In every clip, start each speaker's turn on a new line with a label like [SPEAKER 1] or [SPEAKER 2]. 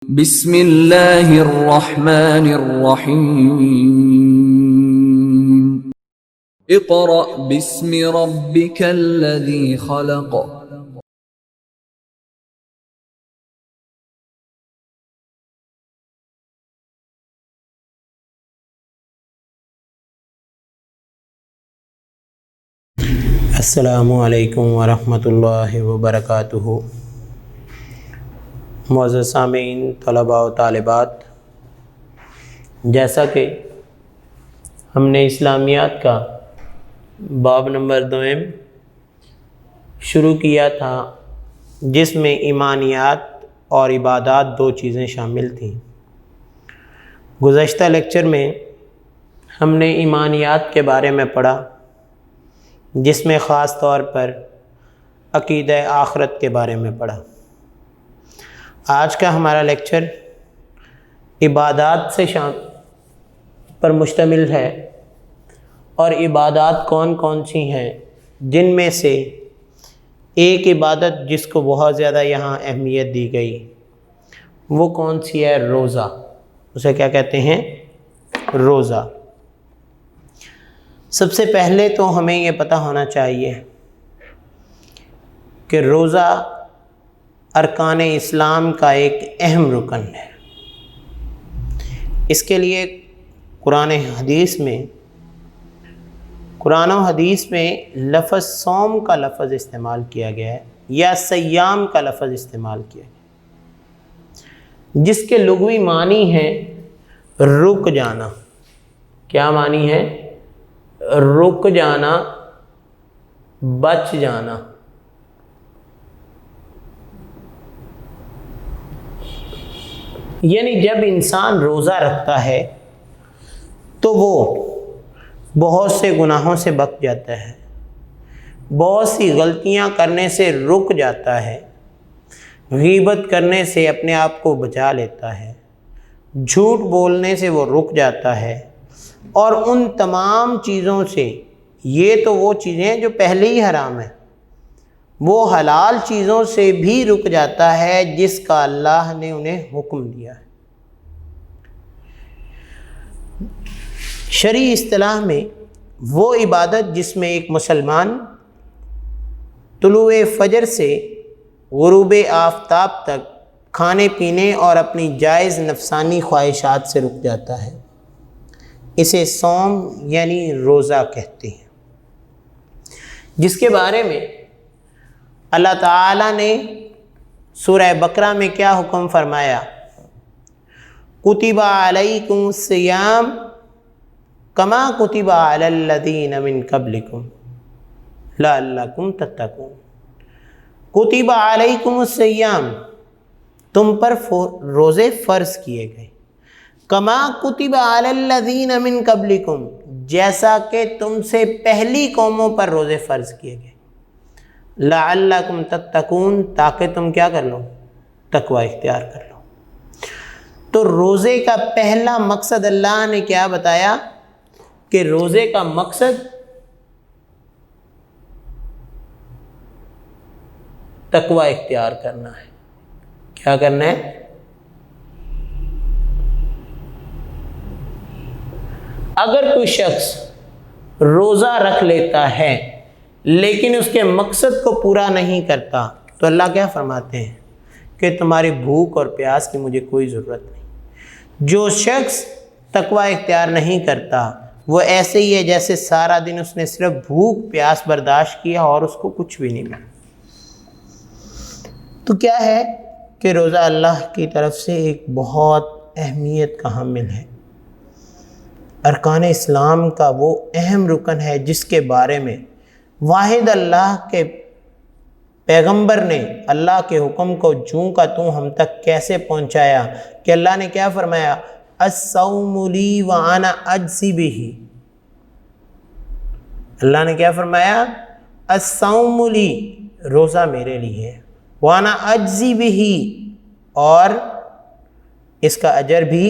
[SPEAKER 1] بسم اللہ الرحمن الرحیم اقرأ باسم ربک الذی خلق
[SPEAKER 2] السلام علیکم ورحمۃ اللہ وبرکاتہ۔ معزز سامعین، طلباء و طالبات، جیسا کہ ہم نے اسلامیات کا باب نمبر 2 شروع کیا تھا، جس میں ایمانیات اور عبادات دو چیزیں شامل تھیں۔ گزشتہ لیکچر میں ہم نے ایمانیات کے بارے میں پڑھا، جس میں خاص طور پر عقیدہ آخرت کے بارے میں پڑھا۔ آج کا ہمارا لیکچر عبادات سے پر مشتمل ہے، اور عبادات کون کون سی ہیں، جن میں سے ایک عبادت جس کو بہت زیادہ یہاں اہمیت دی گئی وہ کون سی ہے؟ روزہ۔ اسے کیا کہتے ہیں؟ روزہ۔ سب سے پہلے تو ہمیں یہ پتہ ہونا چاہیے کہ روزہ ارکان اسلام کا ایک اہم رکن ہے۔ اس کے لیے قرآن و حدیث میں لفظ صوم کا لفظ استعمال کیا گیا ہے، یا صیام کا لفظ استعمال کیا گیا ہے، جس کے لغوی معنی ہے رک جانا۔ کیا معنی ہے؟ رک جانا، بچ جانا۔ یعنی جب انسان روزہ رکھتا ہے تو وہ بہت سے گناہوں سے بچ جاتا ہے، بہت سی غلطیاں کرنے سے رک جاتا ہے، غیبت کرنے سے اپنے آپ کو بچا لیتا ہے، جھوٹ بولنے سے وہ رک جاتا ہے، اور ان تمام چیزوں سے، یہ تو وہ چیزیں جو پہلے ہی حرام ہیں، وہ حلال چیزوں سے بھی رک جاتا ہے جس کا اللہ نے انہیں حکم دیا ہے۔ شرعی اصطلاح میں وہ عبادت جس میں ایک مسلمان طلوع فجر سے غروب آفتاب تک کھانے پینے اور اپنی جائز نفسانی خواہشات سے رک جاتا ہے، اسے صوم یعنی روزہ کہتے ہیں، جس کے بارے میں اللہ تعالیٰ نے سورہ بقرہ میں کیا حکم فرمایا؟ کتب علیکم الصیام کما کتب علی الذین من قبلکم لعلکم تتقون۔ کتب علیکم الصیام، تم پر روزے فرض کیے گئے، کما کتب علی الذین من قبلکم، جیسا کہ تم سے پہلی قوموں پر روزے فرض کیے گئے، لعلکم تتقون، تاکہ تم کیا کر لو؟ تقوی اختیار کر لو۔ تو روزے کا پہلا مقصد اللہ نے کیا بتایا؟ کہ روزے کا مقصد تقوی اختیار کرنا ہے۔ کیا کرنا ہے؟ اگر کوئی شخص روزہ رکھ لیتا ہے لیکن اس کے مقصد کو پورا نہیں کرتا، تو اللہ کیا فرماتے ہیں کہ تمہاری بھوک اور پیاس کی مجھے کوئی ضرورت نہیں۔ جو شخص تقوی اختیار نہیں کرتا وہ ایسے ہی ہے جیسے سارا دن اس نے صرف بھوک پیاس برداشت کیا اور اس کو کچھ بھی نہیں ملا۔ تو کیا ہے کہ روزہ اللہ کی طرف سے ایک بہت اہمیت کا حامل ہے، ارکان اسلام کا وہ اہم رکن ہے جس کے بارے میں واحد اللہ کے پیغمبر نے اللہ کے حکم کو جوں کا توں ہم تک کیسے پہنچایا کہ اللہ نے کیا فرمایا؟ الصوم لی وانا اجزی بہ۔ اللہ نے کیا فرمایا؟ الصوم لی، روزہ میرے لیے ہے، وانا اجزی بہ، اور اس کا اجر بھی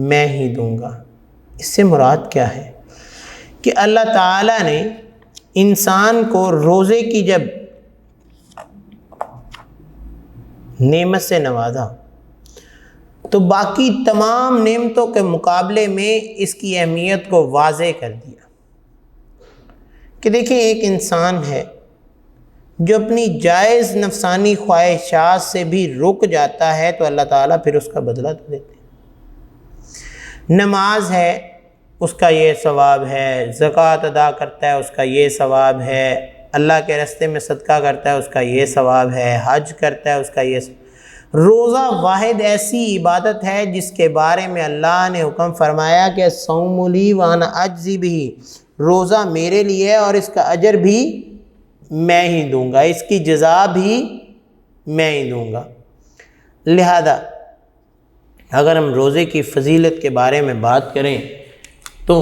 [SPEAKER 2] میں ہی دوں گا۔ اس سے مراد کیا ہے؟ کہ اللہ تعالیٰ نے انسان کو روزے کی جب نعمت سے نوازا تو باقی تمام نعمتوں کے مقابلے میں اس کی اہمیت کو واضح کر دیا کہ دیکھیں ایک انسان ہے جو اپنی جائز نفسانی خواہشات سے بھی رک جاتا ہے تو اللہ تعالیٰ پھر اس کا بدلہ تو دیتے ہیں۔ نماز ہے اس کا یہ ثواب ہے، زکوٰۃ ادا کرتا ہے اس کا یہ ثواب ہے، اللہ کے راستے میں صدقہ کرتا ہے اس کا یہ ثواب ہے، حج کرتا ہے اس کا یہ ثواب۔ روزہ واحد ایسی عبادت ہے جس کے بارے میں اللہ نے حکم فرمایا کہ صوم لی وانا اجزی بہ، روزہ میرے لیے ہے اور اس کا اجر بھی میں ہی دوں گا، اس کی جزا بھی میں ہی دوں گا۔ لہذا اگر ہم روزے کی فضیلت کے بارے میں بات کریں تو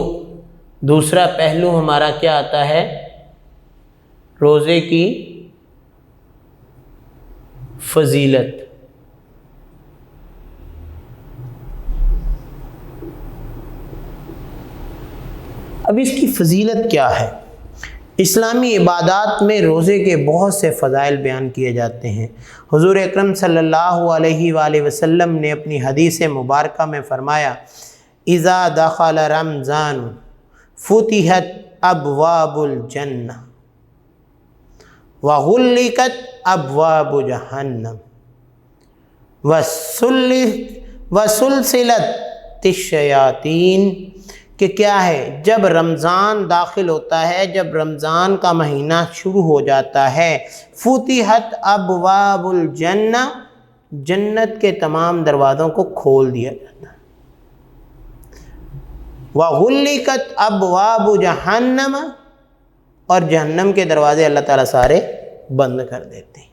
[SPEAKER 2] دوسرا پہلو ہمارا کیا آتا ہے؟ روزے کی فضیلت۔ اب اس کی فضیلت کیا ہے؟ اسلامی عبادات میں روزے کے بہت سے فضائل بیان کیے جاتے ہیں۔ حضور اکرم صلی اللہ علیہ وآلہ وسلم نے اپنی حدیث مبارکہ میں فرمایا اذا دخل رمضان فتحت ابواب الجنہ وغلقت ابواب جہنم وسلسلت الشیاطین، کہ کیا ہے جب رمضان داخل ہوتا ہے، جب رمضان کا مہینہ شروع ہو جاتا ہے، فتحت ابواب الجنہ، جنت کے تمام دروازوں کو کھول دیا جاتا ہے، وغلقت ابواب جہنم، اور جہنم کے دروازے اللہ تعالیٰ سارے بند کر دیتے ہیں،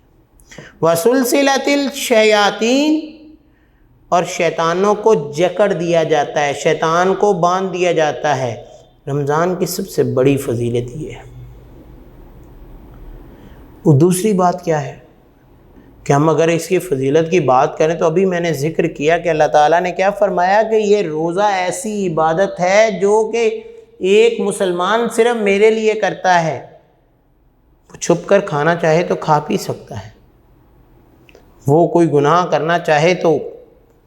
[SPEAKER 2] وسلسلت الشیاطین، اور شیطانوں کو جکڑ دیا جاتا ہے، شیطان کو باندھ دیا جاتا ہے۔ رمضان کی سب سے بڑی فضیلت یہ ہے۔ اور دوسری بات کیا ہے کہ ہم اگر اس کی فضیلت کی بات کریں تو ابھی میں نے ذکر کیا کہ اللہ تعالیٰ نے کیا فرمایا کہ یہ روزہ ایسی عبادت ہے جو کہ ایک مسلمان صرف میرے لیے کرتا ہے، وہ چھپ کر کھانا چاہے تو کھا پی سکتا ہے، وہ کوئی گناہ کرنا چاہے تو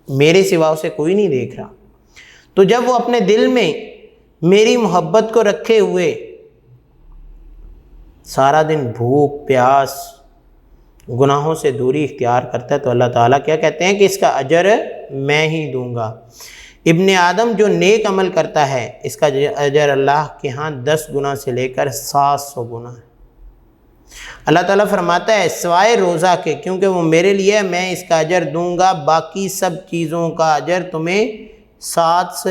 [SPEAKER 2] میرے سوا اسے کوئی نہیں دیکھ رہا، تو جب وہ اپنے دل میں میری محبت کو رکھے ہوئے سارا دن بھوک پیاس گناہوں سے دوری اختیار کرتا ہے تو اللہ تعالیٰ کیا کہتے ہیں کہ اس کا اجر میں ہی دوں گا۔ ابن آدم جو نیک عمل کرتا ہے اس کا اجر اللہ کے ہاں 10 گنا سے لے کر 700 گنا ہے۔ اللہ تعالیٰ فرماتا ہے سوائے روزہ کے، کیونکہ وہ میرے لیے میں اس کا اجر دوں گا، باقی سب چیزوں کا اجر تمہیں 7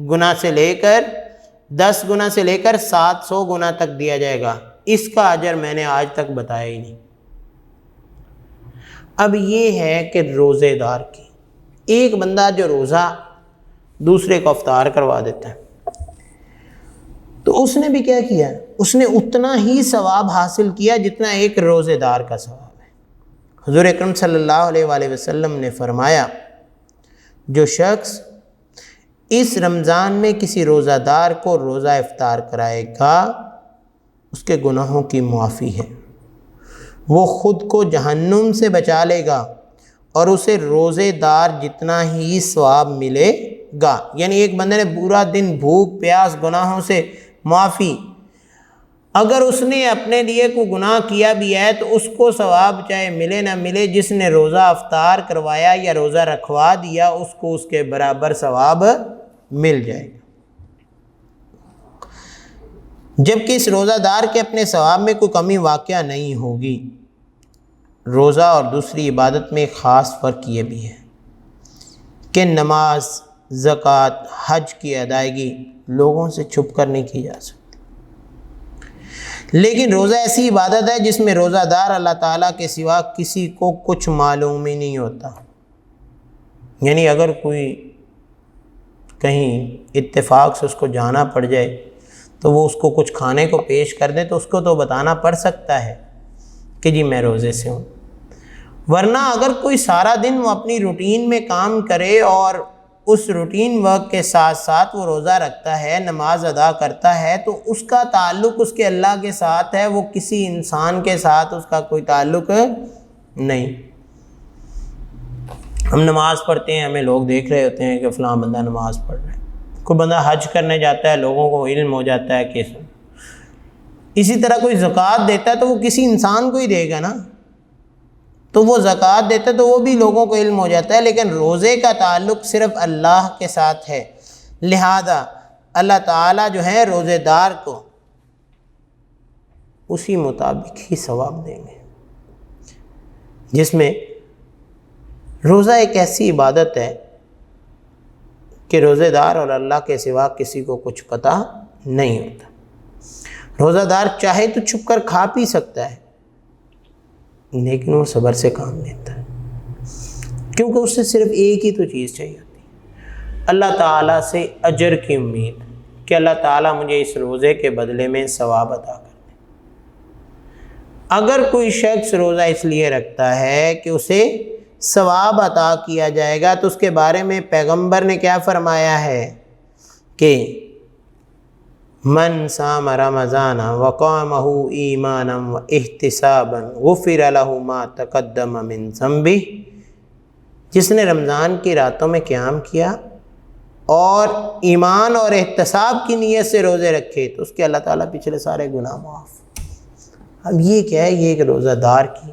[SPEAKER 2] گنا سے لے کر 10 گنا سے لے کر 700 گنا تک دیا جائے گا، اس کا اجر میں نے آج تک بتایا ہی نہیں۔ اب یہ ہے کہ روزے دار کی، ایک بندہ جو روزہ دوسرے کو افطار کروا دیتا ہے تو اس نے بھی کیا کیا؟ اس نے اتنا ہی ثواب حاصل کیا جتنا ایک روزے دار کا ثواب ہے۔ حضور اکرم صلی اللہ علیہ وآلہ وسلم نے فرمایا جو شخص اس رمضان میں کسی روزہ دار کو روزہ افطار کرائے گا اس کے گناہوں کی معافی ہے، وہ خود کو جہنم سے بچا لے گا اور اسے روزے دار جتنا ہی ثواب ملے گا۔ یعنی ایک بندے نے پورا دن بھوک پیاس گناہوں سے معافی، اگر اس نے اپنے لیے کوئی گناہ کیا بھی ہے تو اس کو ثواب چاہے ملے نہ ملے، جس نے روزہ افطار کروایا یا روزہ رکھوا دیا اس کو اس کے برابر ثواب مل جائے گا، جبکہ اس روزہ دار کے اپنے ثواب میں کوئی کمی واقع نہیں ہوگی۔ روزہ اور دوسری عبادت میں ایک خاص فرق یہ بھی ہے کہ نماز زکوٰۃ حج کی ادائیگی لوگوں سے چھپ کر نہیں کی جا سکتی، لیکن روزہ ایسی عبادت ہے جس میں روزہ دار اللہ تعالیٰ کے سوا کسی کو کچھ معلوم ہی نہیں ہوتا۔ یعنی اگر کوئی کہیں اتفاق سے اس کو جانا پڑ جائے تو وہ اس کو کچھ کھانے کو پیش کر دے تو اس کو تو بتانا پڑ سکتا ہے کہ جی میں روزے سے ہوں، ورنہ اگر کوئی سارا دن وہ اپنی روٹین میں کام کرے اور اس روٹین ورک کے ساتھ ساتھ وہ روزہ رکھتا ہے نماز ادا کرتا ہے تو اس کا تعلق اس کے اللہ کے ساتھ ہے، وہ کسی انسان کے ساتھ اس کا کوئی تعلق نہیں۔ ہم نماز پڑھتے ہیں، ہمیں لوگ دیکھ رہے ہوتے ہیں کہ فلاں بندہ نماز پڑھ رہا ہے، کوئی بندہ حج کرنے جاتا ہے، لوگوں کو علم ہو جاتا ہے کہ اسی طرح کوئی زکوٰۃ دیتا ہے تو وہ کسی انسان کو ہی دے گا نا، تو وہ زکوٰۃ دیتا ہے تو وہ بھی لوگوں کو علم ہو جاتا ہے، لیکن روزے کا تعلق صرف اللہ کے ساتھ ہے، لہذا اللہ تعالیٰ جو ہے روزے دار کو اسی مطابق ہی ثواب دیں گے، جس میں روزہ ایک ایسی عبادت ہے کہ روزے دار اور اللہ کے سوا کسی کو کچھ پتہ نہیں ہوتا۔ روزہ دار چاہے تو چھپ کر کھا پی سکتا ہے، لیکن وہ صبر سے کام لیتا ہے، کیونکہ اس سے صرف ایک ہی تو چیز چاہیے ہوتی ہے، اللہ تعالیٰ سے اجر کی امید کہ اللہ تعالیٰ مجھے اس روزے کے بدلے میں ثواب عطا کر دے۔ اگر کوئی شخص روزہ اس لیے رکھتا ہے کہ اسے ثواب عطا کیا جائے گا، تو اس کے بارے میں پیغمبر نے کیا فرمایا ہے کہ من صام رمضان وقامہ ایمانا واحتسابا غفر لہ ما تقدم من ذنبہ، جس نے رمضان کی راتوں میں قیام کیا اور ایمان اور احتساب کی نیت سے روزے رکھے تو اس کے اللہ تعالیٰ پچھلے سارے گناہ معاف۔ اب یہ کیا ہے؟ یہ ایک روزہ دار کی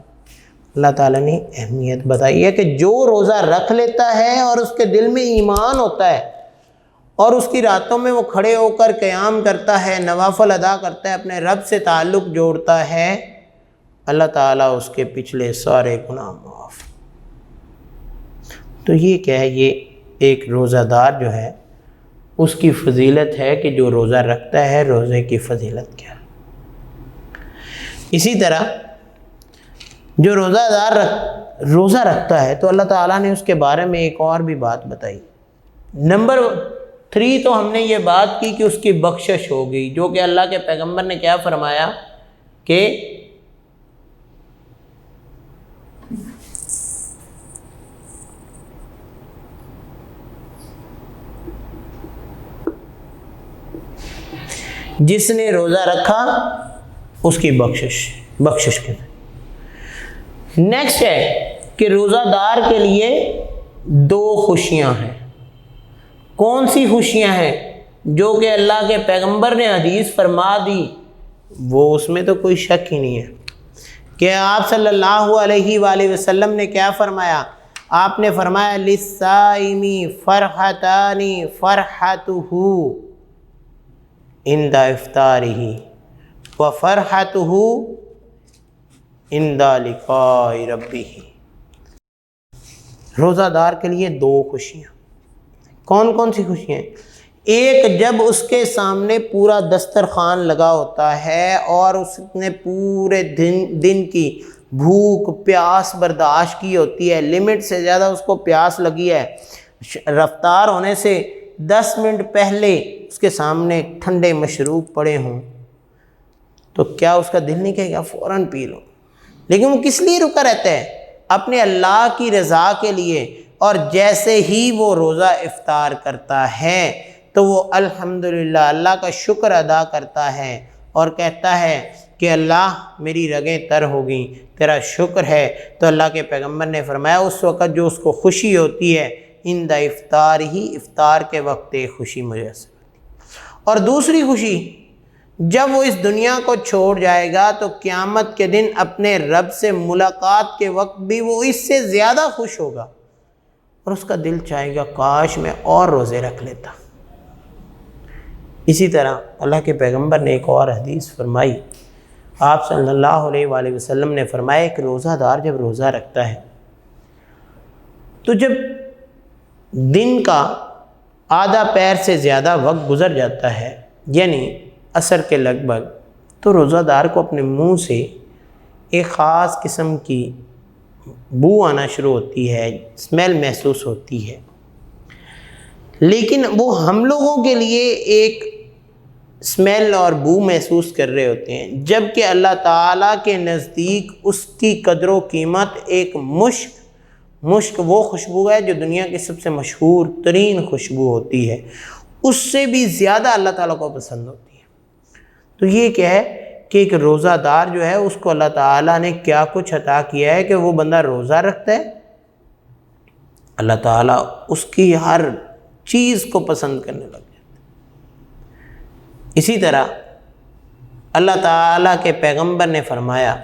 [SPEAKER 2] اللہ تعالیٰ نے اہمیت بتائی ہے کہ جو روزہ رکھ لیتا ہے اور اس کے دل میں ایمان ہوتا ہے اور اس کی راتوں میں وہ کھڑے ہو کر قیام کرتا ہے، نوافل ادا کرتا ہے، اپنے رب سے تعلق جوڑتا ہے، اللہ تعالیٰ اس کے پچھلے سارے گناہ معاف۔ تو یہ کیا ہے؟ یہ ایک روزہ دار جو ہے اس کی فضیلت ہے کہ جو روزہ رکھتا ہے، روزے کی فضیلت کیا ہے۔ اسی طرح جو روزہ دار روزہ رکھتا ہے تو اللہ تعالیٰ نے اس کے بارے میں ایک اور بھی بات بتائی۔ نمبر 3 تو ہم نے یہ بات کی کہ اس کی بخشش ہوگی، جو کہ اللہ کے پیغمبر نے کیا فرمایا کہ جس نے روزہ رکھا اس کی بخشش کے۔ نیکسٹ ہے کہ روزہ دار کے لیے 2 خوشیاں ہیں۔ کون سی خوشیاں ہیں؟ جو کہ اللہ کے پیغمبر نے حدیث فرما دی، وہ اس میں تو کوئی شک ہی نہیں ہے کہ آپ صلی اللہ علیہ وآلہ وسلم نے کیا فرمایا؟ آپ نے فرمایا للصائمی فرحتان فرحتہ عند افطارہ وفرحتہ عند لقاء ربہ۔ روزہ دار کے لیے 2 خوشیاں۔ کون کون سی خوشیاں ہیں؟ ایک، جب اس کے سامنے پورا دسترخوان لگا ہوتا ہے اور اس نے پورے دن کی بھوک پیاس برداشت کی ہوتی ہے، لمٹ سے زیادہ اس کو پیاس لگی ہے، رفتار ہونے سے 10 منٹ پہلے اس کے سامنے ٹھنڈے مشروب پڑے ہوں تو کیا اس کا دل نہیں کہے گا فوراً پی لو؟ لیکن وہ کس لیے رکا رہتا ہے؟ اپنے اللہ کی رضا کے لیے۔ اور جیسے ہی وہ روزہ افطار کرتا ہے تو وہ الحمدللہ اللہ کا شکر ادا کرتا ہے اور کہتا ہے کہ اللہ میری رگیں تر ہو گئیں، تیرا شکر ہے۔ تو اللہ کے پیغمبر نے فرمایا اس وقت جو اس کو خوشی ہوتی ہے، عند افطار ہی، افطار کے وقت ایک خوشی میسر ہوتی۔ اور دوسری خوشی، جب وہ اس دنیا کو چھوڑ جائے گا تو قیامت کے دن اپنے رب سے ملاقات کے وقت بھی وہ اس سے زیادہ خوش ہوگا اور اس کا دل چاہے گا کاش میں اور روزے رکھ لیتا۔ اسی طرح اللہ کے پیغمبر نے ایک اور حدیث فرمائی، آپ صلی اللہ علیہ وآلہ وسلم نے فرمایا کہ روزہ دار جب روزہ رکھتا ہے تو جب دن کا آدھا پیر سے زیادہ وقت گزر جاتا ہے، یعنی عصر کے لگ بھگ، تو روزہ دار کو اپنے منہ سے ایک خاص قسم کی بو آنا شروع ہوتی ہے، اسمیل محسوس ہوتی ہے، لیکن وہ ہم لوگوں کے لیے ایک اسمیل اور بو محسوس کر رہے ہوتے ہیں، جبکہ اللہ تعالیٰ کے نزدیک اس کی قدر و قیمت ایک مشک وہ خوشبو ہے جو دنیا کی سب سے مشہور ترین خوشبو ہوتی ہے، اس سے بھی زیادہ اللہ تعالیٰ کو پسند ہوتی ہے۔ تو یہ کیا ہے کہ ایک روزہ دار جو ہے اس کو اللہ تعالیٰ نے کیا کچھ عطا کیا ہے کہ وہ بندہ روزہ رکھتا ہے اللہ تعالیٰ اس کی ہر چیز کو پسند کرنے لگ جاتا ہے۔ اسی طرح اللہ تعالیٰ کے پیغمبر نے فرمایا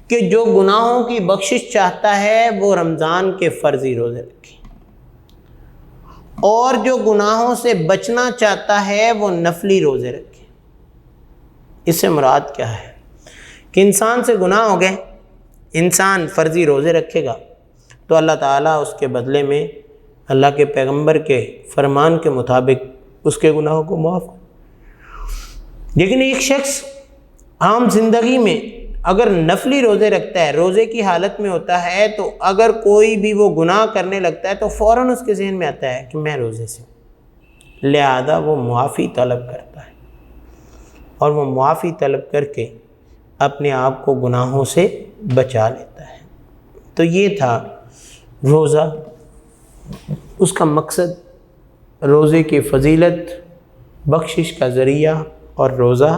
[SPEAKER 2] کہ جو گناہوں کی بخشش چاہتا ہے وہ رمضان کے فرضی روزے رکھے، اور جو گناہوں سے بچنا چاہتا ہے وہ نفلی روزے رکھے۔ اس سے مراد کیا ہے کہ انسان سے گناہ ہو گئے، انسان فرضی روزے رکھے گا تو اللہ تعالیٰ اس کے بدلے میں اللہ کے پیغمبر کے فرمان کے مطابق اس کے گناہوں کو معاف کرے۔ لیکن ایک شخص عام زندگی میں اگر نفلی روزے رکھتا ہے، روزے کی حالت میں ہوتا ہے، تو اگر کوئی بھی وہ گناہ کرنے لگتا ہے تو فوراً اس کے ذہن میں آتا ہے کہ میں روزے سے ہوں، لہذا وہ معافی طلب کرتا ہے، اور وہ معافی طلب کر کے اپنے آپ کو گناہوں سے بچا لیتا ہے۔ تو یہ تھا روزہ، اس کا مقصد روزے کی فضیلت، بخشش کا ذریعہ، اور روزہ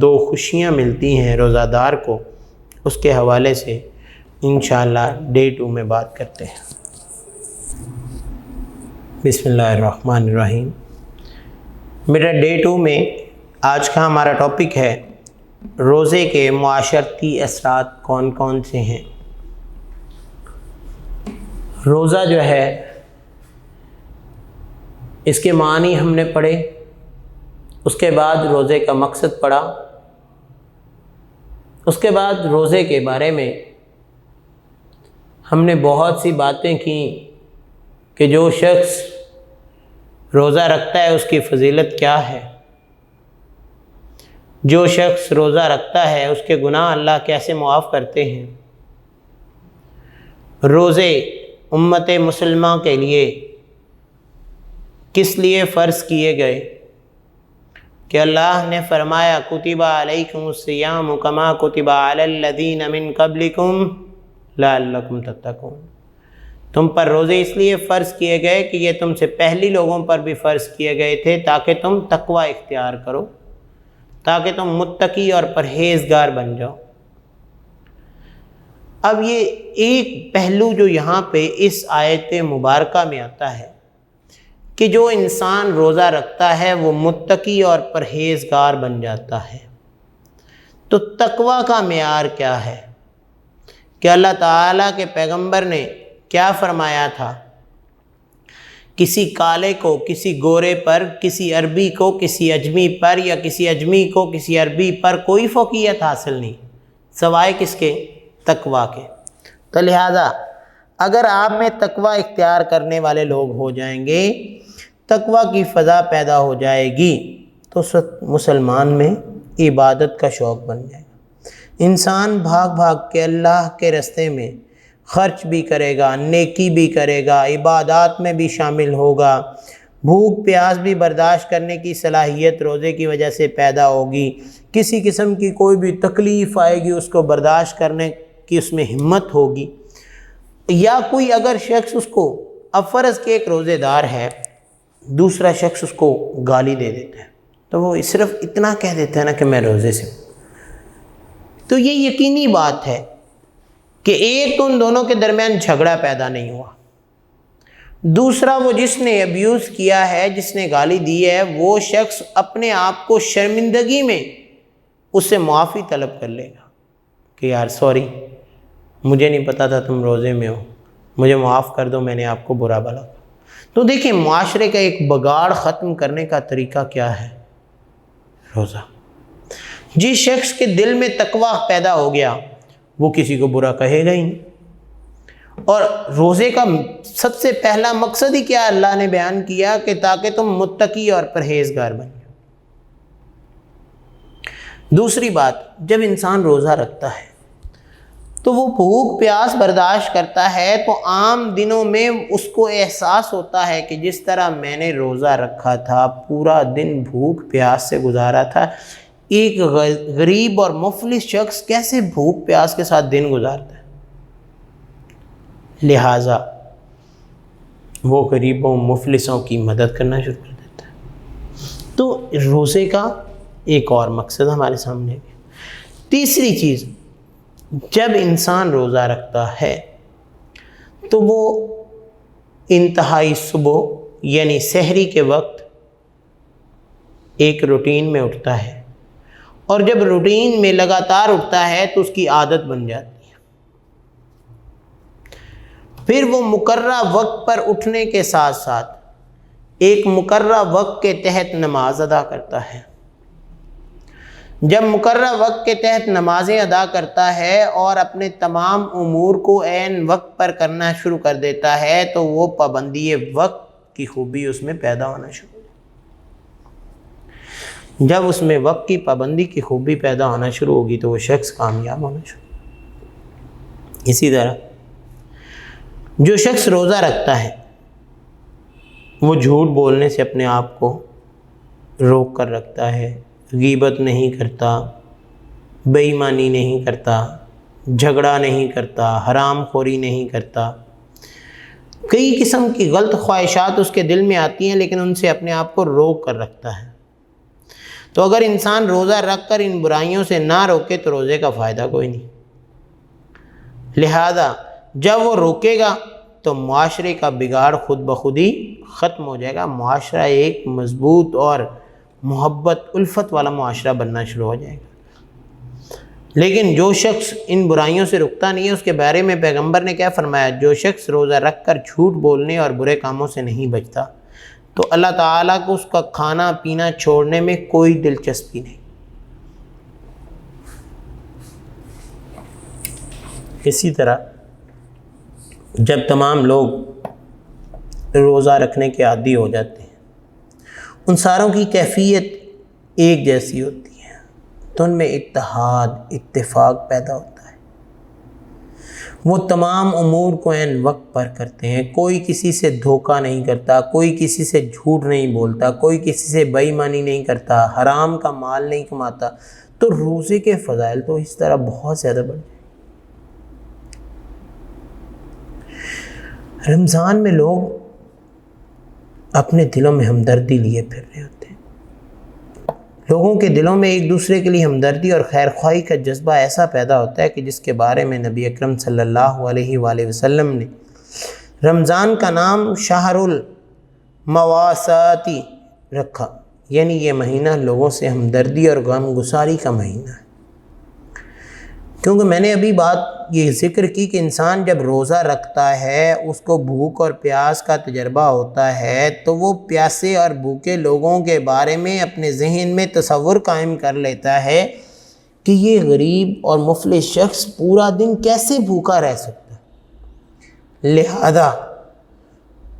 [SPEAKER 2] دو خوشیاں ملتی ہیں روزہ دار کو، اس کے حوالے سے انشاءاللہ ڈے 2 میں بات کرتے ہیں۔ بسم اللہ الرحمن الرحیم۔ میرا ڈے 2 میں آج کا ہمارا ٹاپک ہے روزے کے معاشرتی اثرات کون کون سے ہیں۔ روزہ جو ہے اس کے معنی ہم نے پڑھے، اس کے بعد روزے کا مقصد پڑھا، اس کے بعد روزے کے بارے میں ہم نے بہت سی باتیں کیں کہ جو شخص روزہ رکھتا ہے اس کی فضیلت کیا ہے، جو شخص روزہ رکھتا ہے اس کے گناہ اللہ کیسے معاف کرتے ہیں، روزے امت مسلمہ کے لیے کس لیے فرض کیے گئے، کہ اللہ نے فرمایا کتب علیکم الصیام کما کتب علی الذین من قبلکم لعلکم تتقون، تم پر روزے اس لیے فرض کیے گئے کہ یہ تم سے پہلی لوگوں پر بھی فرض کیے گئے تھے تاکہ تم تقوی اختیار کرو، تاکہ تم متقی اور پرہیزگار بن جاؤ۔ اب یہ ایک پہلو جو یہاں پہ اس آیت مبارکہ میں آتا ہے کہ جو انسان روزہ رکھتا ہے وہ متقی اور پرہیزگار بن جاتا ہے، تو تقوی کا معیار کیا ہے، کہ اللہ تعالیٰ کے پیغمبر نے کیا فرمایا تھا، کسی کالے کو کسی گورے پر، کسی عربی کو کسی اجمی پر، یا کسی اجمی کو کسی عربی پر کوئی فوقیت حاصل نہیں سوائے کس کے؟ تقوی کے۔ تو لہذا اگر آپ میں تقوی اختیار کرنے والے لوگ ہو جائیں گے، تقوی کی فضا پیدا ہو جائے گی، تو مسلمان میں عبادت کا شوق بن جائے گا، انسان بھاگ بھاگ کے اللہ کے راستے میں خرچ بھی کرے گا، نیکی بھی کرے گا، عبادات میں بھی شامل ہوگا، بھوک پیاس بھی برداشت کرنے کی صلاحیت روزے کی وجہ سے پیدا ہوگی، کسی قسم کی کوئی بھی تکلیف آئے گی اس کو برداشت کرنے کی اس میں ہمت ہوگی۔ یا کوئی اگر شخص اس کو اب فرض کہ ایک روزے دار ہے، دوسرا شخص اس کو گالی دے دیتا ہے، تو وہ صرف اتنا کہہ دیتا ہے نا کہ میں روزے سے ہوں، تو یہ یقینی بات ہے کہ ایک تو ان دونوں کے درمیان جھگڑا پیدا نہیں ہوا، دوسرا وہ جس نے ابیوز کیا ہے، جس نے گالی دی ہے، وہ شخص اپنے آپ کو شرمندگی میں اس سے معافی طلب کر لے گا کہ یار سوری، مجھے نہیں پتا تھا تم روزے میں ہو، مجھے معاف کر دو، میں نے آپ کو برا بھلا۔ تو دیکھیں معاشرے کا ایک بگاڑ ختم کرنے کا طریقہ کیا ہے؟ روزہ۔ جس شخص کے دل میں تقوی پیدا ہو گیا وہ کسی کو برا کہے گا ہی نہیں، اور روزے کا سب سے پہلا مقصد ہی کیا اللہ نے بیان کیا کہ تاکہ تم متقی اور پرہیزگار بن جاؤ۔ دوسری بات، جب انسان روزہ رکھتا ہے تو وہ بھوک پیاس برداشت کرتا ہے، تو عام دنوں میں اس کو احساس ہوتا ہے کہ جس طرح میں نے روزہ رکھا تھا، پورا دن بھوک پیاس سے گزارا تھا، ایک غریب اور مفلس شخص کیسے بھوک پیاس کے ساتھ دن گزارتا ہے، لہٰذا وہ غریبوں مفلسوں کی مدد کرنا شروع کر دیتا ہے۔ تو روزے کا ایک اور مقصد ہمارے سامنے ہے۔ تیسری چیز، جب انسان روزہ رکھتا ہے تو وہ انتہائی صبح یعنی سحری کے وقت ایک روٹین میں اٹھتا ہے، اور جب روٹین میں لگاتار اٹھتا ہے تو اس کی عادت بن جاتی ہے، پھر وہ مقررہ وقت پر اٹھنے کے ساتھ ساتھ ایک مقررہ وقت کے تحت نماز ادا کرتا ہے۔ جب مقررہ وقت کے تحت نمازیں ادا کرتا ہے اور اپنے تمام امور کو عین وقت پر کرنا شروع کر دیتا ہے تو وہ پابندی وقت کی خوبی اس میں پیدا ہونا شروع ہو جائے۔ جب اس میں وقت کی پابندی کی خوبی پیدا ہونا شروع ہوگی تو وہ شخص کامیاب ہونا شروع ہوگا۔ اسی طرح جو شخص روزہ رکھتا ہے وہ جھوٹ بولنے سے اپنے آپ کو روک کر رکھتا ہے، غیبت نہیں کرتا، بے ایمانی نہیں کرتا، جھگڑا نہیں کرتا، حرام خوری نہیں کرتا۔ کئی قسم کی غلط خواہشات اس کے دل میں آتی ہیں لیکن ان سے اپنے آپ کو روک کر رکھتا ہے۔ تو اگر انسان روزہ رکھ کر ان برائیوں سے نہ روکے تو روزے کا فائدہ کوئی نہیں۔ لہذا جب وہ روکے گا تو معاشرے کا بگاڑ خود بخود ہی ختم ہو جائے گا، معاشرہ ایک مضبوط اور محبت الفت والا معاشرہ بننا شروع ہو جائے گا۔ لیکن جو شخص ان برائیوں سے رکتا نہیں ہے، اس کے بارے میں پیغمبر نے کیا فرمایا؟ جو شخص روزہ رکھ کر جھوٹ بولنے اور برے کاموں سے نہیں بچتا تو اللہ تعالیٰ کو اس کا کھانا پینا چھوڑنے میں کوئی دلچسپی نہیں۔ اسی طرح جب تمام لوگ روزہ رکھنے کے عادی ہو جاتے ہیں، ان ساروں کی کیفیت ایک جیسی ہوتی ہے تو ان میں اتحاد اتفاق پیدا ہوتا ہے، وہ تمام امور کو عین وقت پر کرتے ہیں، کوئی کسی سے دھوکہ نہیں کرتا، کوئی کسی سے جھوٹ نہیں بولتا، کوئی کسی سے بے ایمانی نہیں کرتا، حرام کا مال نہیں کماتا۔ تو روزے کے فضائل تو اس طرح بہت زیادہ بڑھ جائیں۔ رمضان میں لوگ اپنے دلوں میں ہمدردی لیے پھر رہے ہوتے ہیں، لوگوں کے دلوں میں ایک دوسرے کے لیے ہمدردی اور خیر خواہی کا جذبہ ایسا پیدا ہوتا ہے کہ جس کے بارے میں نبی اکرم صلی اللہ علیہ وآلہ وسلم نے رمضان کا نام شہر المواساتی رکھا، یعنی یہ مہینہ لوگوں سے ہمدردی اور غم گساری کا مہینہ ہے۔ کیونکہ میں نے ابھی بات یہ ذکر کی کہ انسان جب روزہ رکھتا ہے اس کو بھوک اور پیاس کا تجربہ ہوتا ہے تو وہ پیاسے اور بھوکے لوگوں کے بارے میں اپنے ذہن میں تصور قائم کر لیتا ہے کہ یہ غریب اور مفلس شخص پورا دن کیسے بھوکا رہ سکتا ہے، لہذا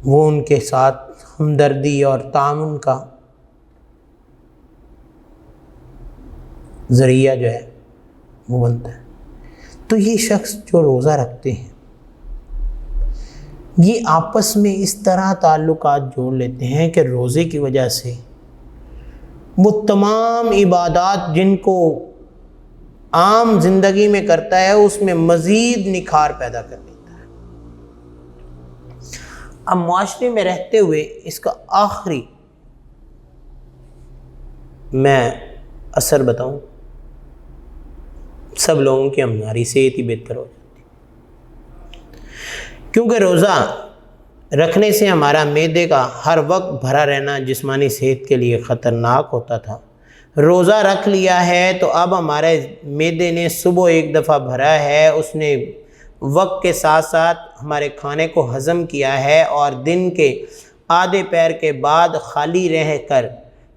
[SPEAKER 2] وہ ان کے ساتھ ہمدردی اور تعاون کا ذریعہ جو ہے وہ بنتا ہے۔ تو یہ شخص جو روزہ رکھتے ہیں یہ آپس میں اس طرح تعلقات جوڑ لیتے ہیں کہ روزے کی وجہ سے وہ تمام عبادات جن کو عام زندگی میں کرتا ہے اس میں مزید نکھار پیدا کر لیتا ہے۔ اب معاشرے میں رہتے ہوئے اس کا آخری میں اثر بتاؤں، سب لوگوں کی ہماری صحت ہی بہتر ہو جاتی ہے، کیونکہ روزہ رکھنے سے ہمارا معدے کا ہر وقت بھرا رہنا جسمانی صحت کے لیے خطرناک ہوتا تھا۔ روزہ رکھ لیا ہے تو اب ہمارے معدے نے صبح ایک دفعہ بھرا ہے، اس نے وقت کے ساتھ ساتھ ہمارے کھانے کو ہضم کیا ہے، اور دن کے آدھے پہر کے بعد خالی رہ کر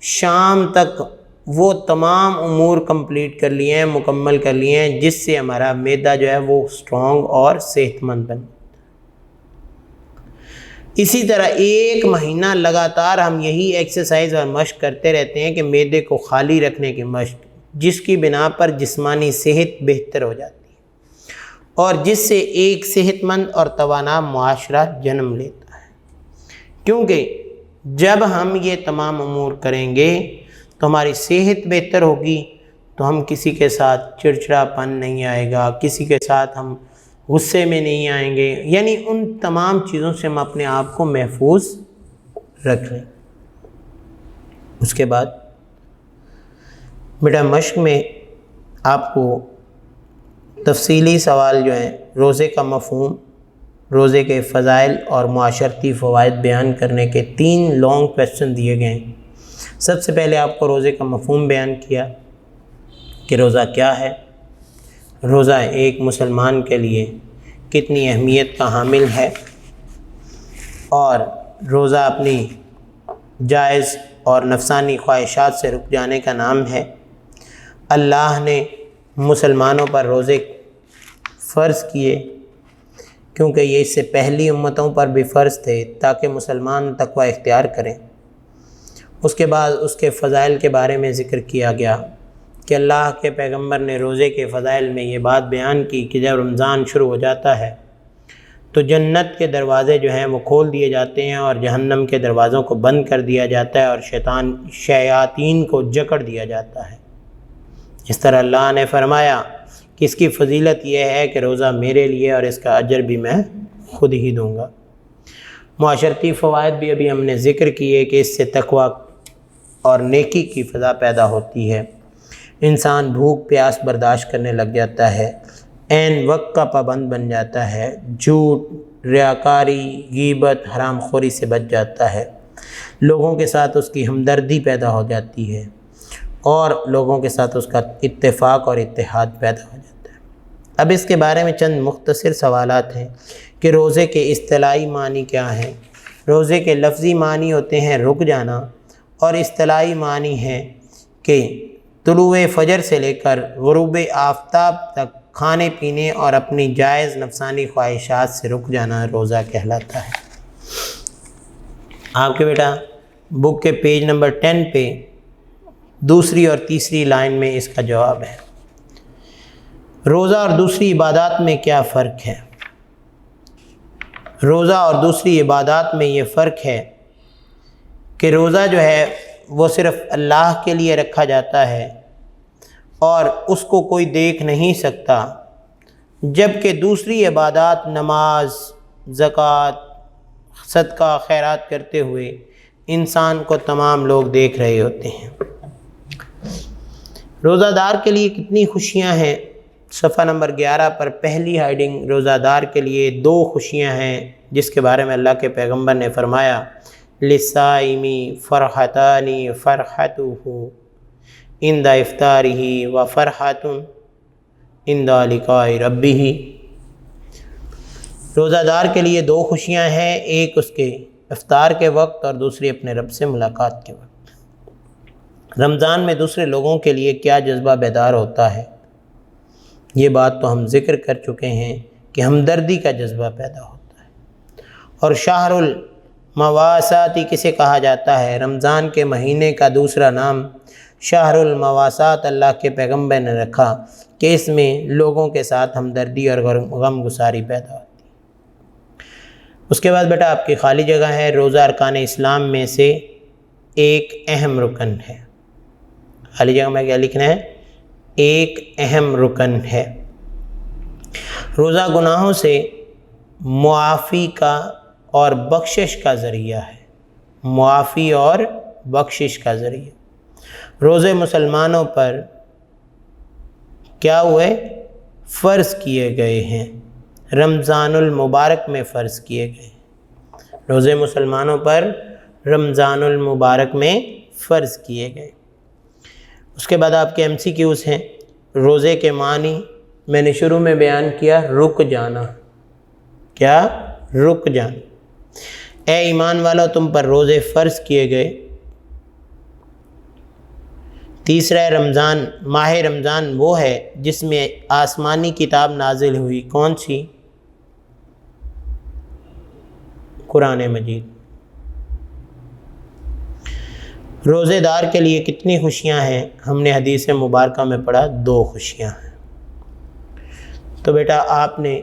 [SPEAKER 2] شام تک وہ تمام امور کمپلیٹ کر لیے ہیں، مکمل کر لیے ہیں، جس سے ہمارا معدہ جو ہے وہ سٹرونگ اور صحت مند بن۔ اسی طرح ایک مہینہ لگاتار ہم یہی ایکسرسائز اور مشق کرتے رہتے ہیں کہ معدے کو خالی رکھنے کی مشق، جس کی بنا پر جسمانی صحت بہتر ہو جاتی ہے اور جس سے ایک صحت مند اور توانا معاشرہ جنم لیتا ہے۔ کیونکہ جب ہم یہ تمام امور کریں گے تو ہماری صحت بہتر ہوگی، تو ہم کسی کے ساتھ چڑچڑاپن نہیں آئے گا، کسی کے ساتھ ہم غصے میں نہیں آئیں گے، یعنی ان تمام چیزوں سے ہم اپنے آپ کو محفوظ رکھ لیں۔ اس کے بعد بیٹا مشق میں آپ کو تفصیلی سوال جو ہیں روزے کا مفہوم، روزے کے فضائل اور معاشرتی فوائد بیان کرنے کے 3 لانگ کویسچن دیے گئے ہیں۔ سب سے پہلے آپ کو روزے کا مفہوم بیان کیا کہ روزہ کیا ہے، روزہ ایک مسلمان کے لیے کتنی اہمیت کا حامل ہے، اور روزہ اپنی جائز اور نفسانی خواہشات سے رک جانے کا نام ہے۔ اللہ نے مسلمانوں پر روزے فرض کیے کیونکہ یہ اس سے پہلی امتوں پر بھی فرض تھے تاکہ مسلمان تقوی اختیار کریں۔ اس کے بعد اس کے فضائل کے بارے میں ذکر کیا گیا کہ اللہ کے پیغمبر نے روزے کے فضائل میں یہ بات بیان کی کہ جب رمضان شروع ہو جاتا ہے تو جنت کے دروازے جو ہیں وہ کھول دیے جاتے ہیں اور جہنم کے دروازوں کو بند کر دیا جاتا ہے اور شیاطین کو جکڑ دیا جاتا ہے۔ اس طرح اللہ نے فرمایا کہ اس کی فضیلت یہ ہے کہ روزہ میرے لیے اور اس کا اجر بھی میں خود ہی دوں گا۔ معاشرتی فوائد بھی ابھی ہم نے ذکر کیے کہ اس سے تقوی اور نیکی کی فضا پیدا ہوتی ہے، انسان بھوک پیاس برداشت کرنے لگ جاتا ہے، عین وقت کا پابند بن جاتا ہے، جھوٹ، ریاکاری، غیبت، حرام خوری سے بچ جاتا ہے، لوگوں کے ساتھ اس کی ہمدردی پیدا ہو جاتی ہے اور لوگوں کے ساتھ اس کا اتفاق اور اتحاد پیدا ہو جاتا ہے۔ اب اس کے بارے میں چند مختصر سوالات ہیں کہ روزے کے اصطلاحی معنی کیا ہیں۔ روزے کے لفظی معنی ہوتے ہیں رک جانا، اور اصطلاحی معنی ہے کہ طلوع فجر سے لے کر غروب آفتاب تک کھانے پینے اور اپنی جائز نفسانی خواہشات سے رک جانا روزہ کہلاتا ہے۔ آپ کے بیٹا بک کے پیج نمبر 10 پہ دوسری اور تیسری لائن میں اس کا جواب ہے۔ روزہ اور دوسری عبادات میں کیا فرق ہے؟ روزہ اور دوسری عبادات میں یہ فرق ہے کہ روزہ جو ہے وہ صرف اللہ کے لیے رکھا جاتا ہے اور اس کو کوئی دیکھ نہیں سکتا، جبکہ دوسری عبادات نماز، زکوٰۃ، صدقہ، خیرات کرتے ہوئے انسان کو تمام لوگ دیکھ رہے ہوتے ہیں۔ روزہ دار کے لیے کتنی خوشیاں ہیں؟ صفحہ نمبر 11 پر پہلی ہیڈنگ روزہ دار کے لیے 2 خوشیاں ہیں جس کے بارے میں اللہ کے پیغمبر نے فرمایا لِلصَّائِمِ فَرْحَتَانِ فَرْحَتُهُ عِنْدَ إِفْطَارِهِ وَفَرْحَةٌ عِنْدَ لِقَاءِ رَبِّهِ۔ روزہ دار کے لیے 2 خوشیاں ہیں، ایک اس کے افطار کے وقت اور دوسری اپنے رب سے ملاقات کے وقت۔ رمضان میں دوسرے لوگوں کے لیے کیا جذبہ بیدار ہوتا ہے؟ یہ بات تو ہم ذکر کر چکے ہیں کہ ہمدردی کا جذبہ پیدا ہوتا ہے۔ اور شہر المواسات کسے کہا جاتا ہے؟ رمضان کے مہینے کا دوسرا نام شہر المواسات اللہ کے پیغمبر نے رکھا کہ اس میں لوگوں کے ساتھ ہمدردی اور غم گساری پیدا ہوتی ہے۔ اس کے بعد بیٹا آپ کی خالی جگہ ہے، روزہ ارکان اسلام میں سے ایک اہم رکن ہے۔ خالی جگہ میں کیا لکھنا ہے؟ ایک اہم رکن ہے۔ روزہ گناہوں سے معافی کا اور بخشش کا ذریعہ ہے، معافی اور بخشش کا ذریعہ۔ روزے مسلمانوں پر کیا ہوئے؟ فرض کیے گئے ہیں، رمضان المبارک میں فرض کیے گئے۔ روزے مسلمانوں پر رمضان المبارک میں فرض کیے گئے۔ اس کے بعد آپ کے MCQs ہیں۔ روزے کے معنی میں نے شروع میں بیان کیا، رک جانا۔ کیا؟ رک جانا۔ اے ایمان والو تم پر روزے فرض کیے گئے۔ تیسرا رمضان، ماہ رمضان وہ ہے جس میں آسمانی کتاب نازل ہوئی، کون سی؟ قرآن مجید۔ روزے دار کے لیے کتنی خوشیاں ہیں؟ ہم نے حدیث مبارکہ میں پڑھا 2 خوشیاں ہیں۔ تو بیٹا آپ نے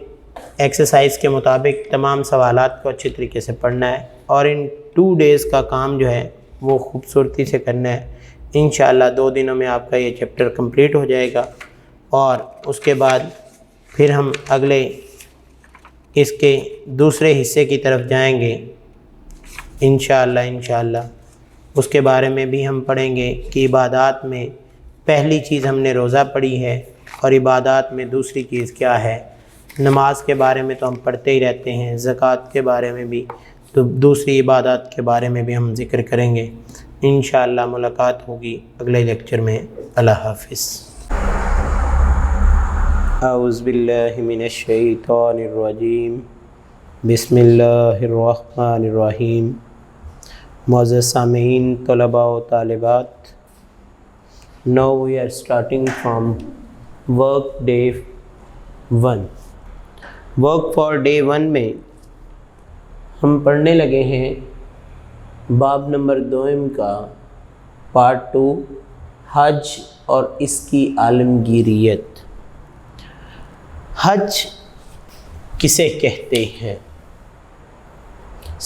[SPEAKER 2] ایکسرسائز کے مطابق تمام سوالات کو اچھی طریقے سے پڑھنا ہے اور ان 2 days کا کام جو ہے وہ خوبصورتی سے کرنا ہے۔ انشاءاللہ 2 دنوں میں آپ کا یہ چیپٹر کمپلیٹ ہو جائے گا اور اس کے بعد پھر ہم اگلے اس کے دوسرے حصے کی طرف جائیں گے انشاءاللہ۔ اس کے بارے میں بھی ہم پڑھیں گے کہ عبادات میں پہلی چیز ہم نے روزہ پڑھی ہے اور عبادات میں دوسری چیز کیا ہے؟ نماز کے بارے میں تو ہم پڑھتے ہی رہتے ہیں، زکوٰۃ کے بارے میں بھی، تو دوسری عبادات کے بارے میں بھی ہم ذکر کریں گے انشاءاللہ۔ ملاقات ہوگی اگلے لیکچر میں۔ اللہ حافظ۔ اعوذ باللہ من الشیطان الرجیم، بسم اللہ الرحمن الرحیم۔ معزز سامعین، طلباء و طالبات، now we are starting from work day 1۔ work for day 1 میں ہم پڑھنے لگے ہیں باب نمبر 2 کا پارٹ 2، حج اور اس کی عالمگیریت۔ حج کسے کہتے ہیں؟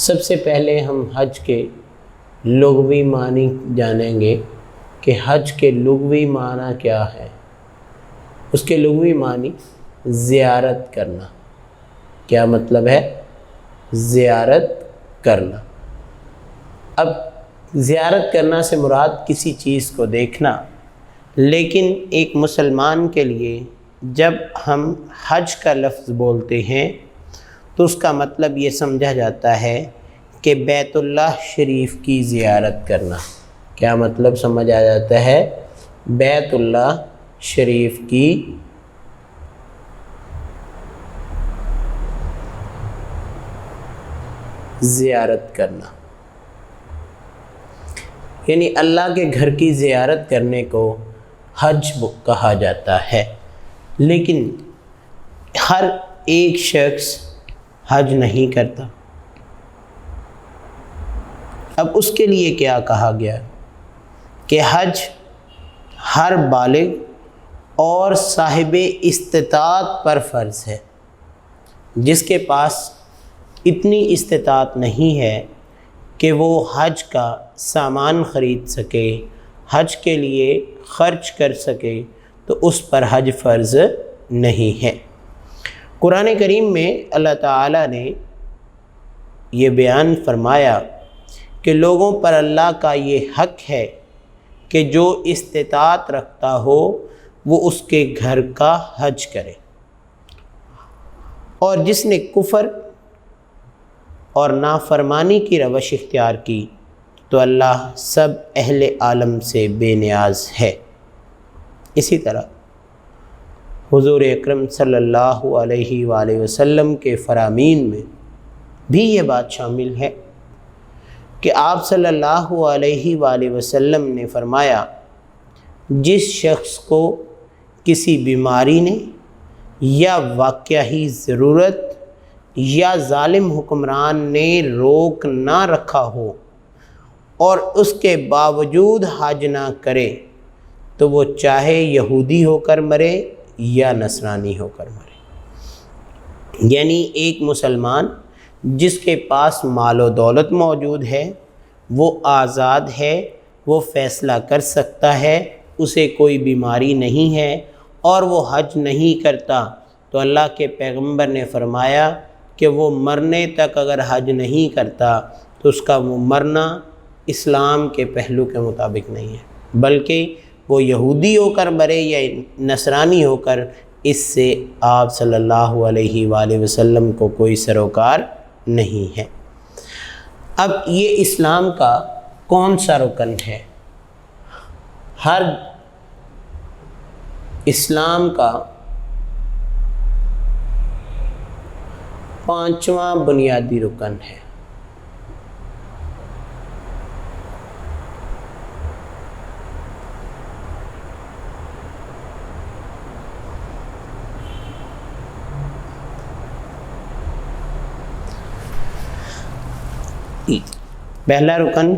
[SPEAKER 2] سب سے پہلے ہم حج کے لغوی معنی جانیں گے کہ حج کے لغوی معنی کیا ہے۔ اس کے لغوی معنی زیارت کرنا۔ کیا مطلب ہے؟ زیارت کرنا۔ اب زیارت کرنا سے مراد کسی چیز کو دیکھنا، لیکن ایک مسلمان کے لیے جب ہم حج کا لفظ بولتے ہیں تو اس کا مطلب یہ سمجھا جاتا ہے کہ بیت اللہ شریف کی زیارت کرنا۔ کیا مطلب سمجھ آ جاتا ہے؟ بیت اللہ شریف کی زیارت کرنا، یعنی اللہ کے گھر کی زیارت کرنے کو حج کہا جاتا ہے۔ لیکن ہر ایک شخص حج نہیں کرتا۔ اب اس کے لیے کیا کہا گیا کہ حج ہر بالغ اور صاحب استطاعت پر فرض ہے۔ جس کے پاس اتنی استطاعت نہیں ہے کہ وہ حج کا سامان خرید سکے، حج کے لیے خرچ کر سکے، تو اس پر حج فرض نہیں ہے۔ قرآن کریم میں اللہ تعالیٰ نے یہ بیان فرمایا کہ لوگوں پر اللہ کا یہ حق ہے کہ جو استطاعت رکھتا ہو وہ اس کے گھر کا حج کرے، اور جس نے کفر اور نافرمانی کی روش اختیار کی تو اللہ سب اہل عالم سے بے نیاز ہے۔ اسی طرح حضور اکرم صلی اللہ علیہ وآلہ وسلم کے فرامین میں بھی یہ بات شامل ہے کہ آپ صلی اللہ علیہ وآلہ وسلم نے فرمایا، جس شخص کو کسی بیماری نے یا واقعی ضرورت یا ظالم حکمران نے روک نہ رکھا ہو اور اس کے باوجود حج نہ کرے تو وہ چاہے یہودی ہو کر مرے یا نصرانی ہو کر مرے۔ یعنی ایک مسلمان جس کے پاس مال و دولت موجود ہے، وہ آزاد ہے، وہ فیصلہ کر سکتا ہے، اسے کوئی بیماری نہیں ہے اور وہ حج نہیں کرتا، تو اللہ کے پیغمبر نے فرمایا کہ وہ مرنے تک اگر حج نہیں کرتا تو اس کا وہ مرنا اسلام کے پہلو کے مطابق نہیں ہے، بلکہ وہ یہودی ہو کر مرے یا نصرانی ہو کر، اس سے آپ صلی اللہ علیہ وآلہ وسلم کو کوئی سروکار نہیں ہے۔ اب یہ اسلام کا کون سا رکن ہے؟ ہر اسلام کا 5واں بنیادی رکن ہے۔ پہلا رکن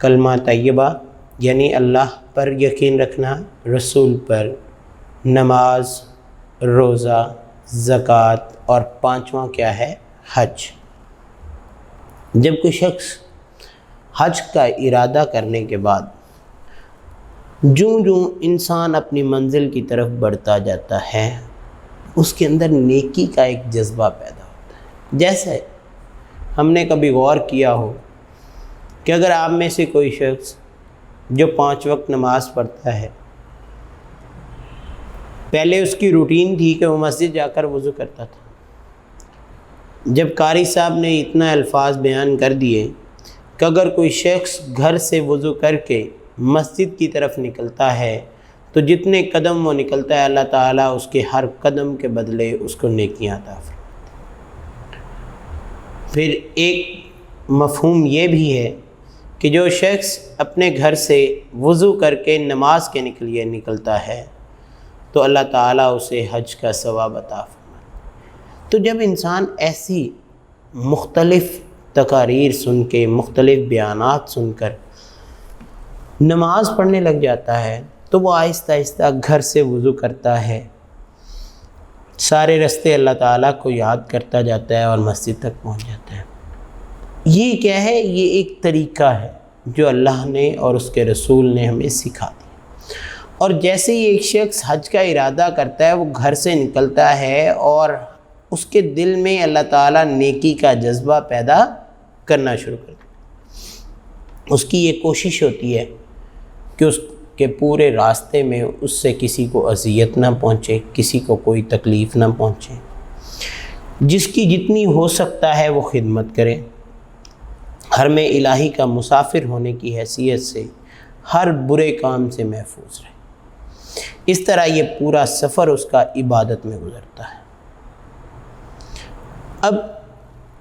[SPEAKER 2] کلمہ طیبہ، یعنی اللہ پر یقین رکھنا، رسول پر، نماز، روزہ، زکوٰۃ، اور 5واں کیا ہے؟ حج۔ جب کوئی شخص حج کا ارادہ کرنے کے بعد جوں انسان اپنی منزل کی طرف بڑھتا جاتا ہے، اس کے اندر نیکی کا ایک جذبہ پیدا ہوتا ہے۔ جیسے ہم نے کبھی غور کیا ہو کہ اگر آپ میں سے کوئی شخص جو 5 وقت نماز پڑھتا ہے پہلے اس کی روٹین تھی کہ وہ مسجد جا کر وضو کرتا تھا. جب قاری صاحب نے اتنا الفاظ بیان کر دیے کہ اگر کوئی شخص گھر سے وضو کر کے مسجد کی طرف نکلتا ہے تو جتنے قدم وہ نکلتا ہے اللہ تعالیٰ اس کے ہر قدم کے بدلے اس کو نیکیاں عطا فرماتا ہے. پھر ایک مفہوم یہ بھی ہے کہ جو شخص اپنے گھر سے وضو کر کے نماز کے لیے نکلتا ہے تو اللہ تعالیٰ اسے حج کا ثواب عطا فرماتا ہے. تو جب انسان ایسی مختلف تقاریر سن کے، مختلف بیانات سن کر نماز پڑھنے لگ جاتا ہے تو وہ آہستہ آہستہ گھر سے وضو کرتا ہے، سارے راستے اللہ تعالیٰ کو یاد کرتا جاتا ہے اور مسجد تک پہنچ جاتا ہے. یہ کیا ہے؟ یہ ایک طریقہ ہے جو اللہ نے اور اس کے رسول نے ہمیں سکھا دیا. اور جیسے ہی ایک شخص حج کا ارادہ کرتا ہے، وہ گھر سے نکلتا ہے اور اس کے دل میں اللہ تعالیٰ نیکی کا جذبہ پیدا کرنا شروع کرتا ہے. اس کی یہ کوشش ہوتی ہے کہ اس کے پورے راستے میں اس سے کسی کو اذیت نہ پہنچے، کسی کو کوئی تکلیف نہ پہنچے. جس کی جتنی ہو سکتا ہے وہ خدمت کرے، حرم الہی کا مسافر ہونے کی حیثیت سے ہر برے کام سے محفوظ رہے. اس طرح یہ پورا سفر اس کا عبادت میں گزرتا ہے. اب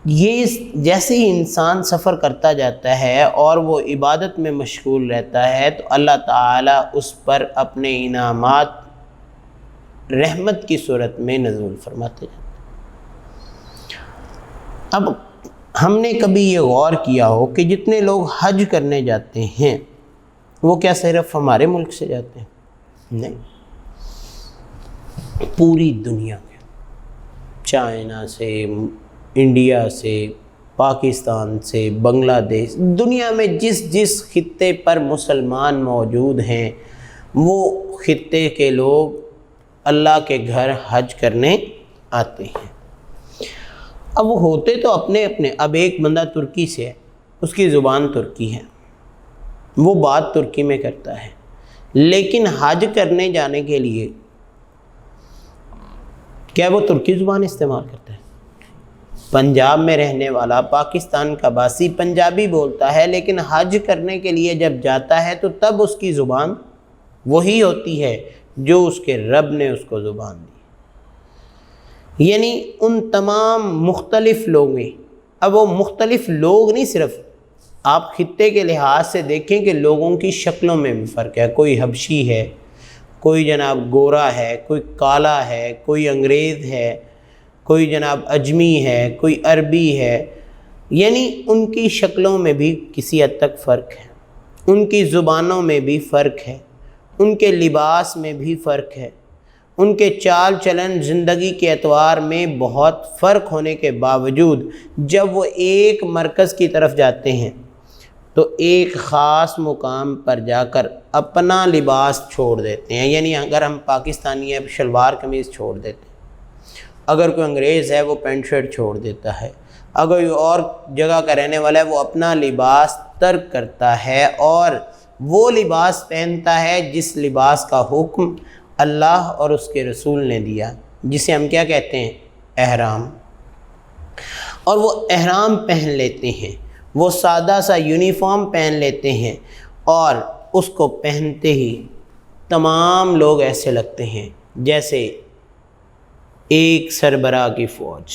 [SPEAKER 2] یہ جیسے ہی انسان سفر کرتا جاتا ہے اور وہ عبادت میں مشغول رہتا ہے تو اللہ تعالیٰ اس پر اپنے انعامات رحمت کی صورت میں نزول فرماتے جاتے ہیں. اب ہم نے کبھی یہ غور کیا ہو کہ جتنے لوگ حج کرنے جاتے ہیں وہ کیا صرف ہمارے ملک سے جاتے ہیں؟ نہیں، پوری دنیا کے، چائنا سے، انڈیا سے، پاکستان سے، بنگلہ دیش، دنیا میں جس خطے پر مسلمان موجود ہیں وہ خطے کے لوگ اللہ کے گھر حج کرنے آتے ہیں. اب وہ ہوتے تو اپنے، اب ایک بندہ ترکی سے ہے، اس کی زبان ترکی ہے، وہ بات ترکی میں کرتا ہے، لیکن حج کرنے جانے کے لیے کیا وہ ترکی زبان استعمال کرتا ہے؟ پنجاب میں رہنے والا، پاکستان کا باسی پنجابی بولتا ہے، لیکن حج کرنے کے لیے جب جاتا ہے تو تب اس کی زبان وہی ہوتی ہے جو اس کے رب نے اس کو زبان دی. یعنی ان تمام مختلف لوگیں، اب وہ مختلف لوگ نہیں، صرف آپ خطے کے لحاظ سے دیکھیں کہ لوگوں کی شکلوں میں بھی فرق ہے. کوئی حبشی ہے، کوئی جناب گورا ہے، کوئی کالا ہے، کوئی انگریز ہے، کوئی جناب اجمی ہے، کوئی عربی ہے. یعنی ان کی شکلوں میں بھی کسی حد تک فرق ہے، ان کی زبانوں میں بھی فرق ہے، ان کے لباس میں بھی فرق ہے، ان کے چال چلن زندگی کے اعتبار میں بہت فرق ہونے کے باوجود جب وہ ایک مرکز کی طرف جاتے ہیں تو ایک خاص مقام پر جا کر اپنا لباس چھوڑ دیتے ہیں. یعنی اگر ہم پاکستانی ہیں شلوار قمیض چھوڑ دیتے ہیں، اگر کوئی انگریز ہے وہ پینٹ شرٹ چھوڑ دیتا ہے، اگر کوئی اور جگہ کا رہنے والا ہے وہ اپنا لباس ترک کرتا ہے اور وہ لباس پہنتا ہے جس لباس کا حکم اللہ اور اس کے رسول نے دیا، جسے ہم کیا کہتے ہیں؟ احرام. اور وہ احرام پہن لیتے ہیں، وہ سادہ سا یونیفارم پہن لیتے ہیں اور اس کو پہنتے ہی تمام لوگ ایسے لگتے ہیں جیسے ایک سربراہ کی فوج،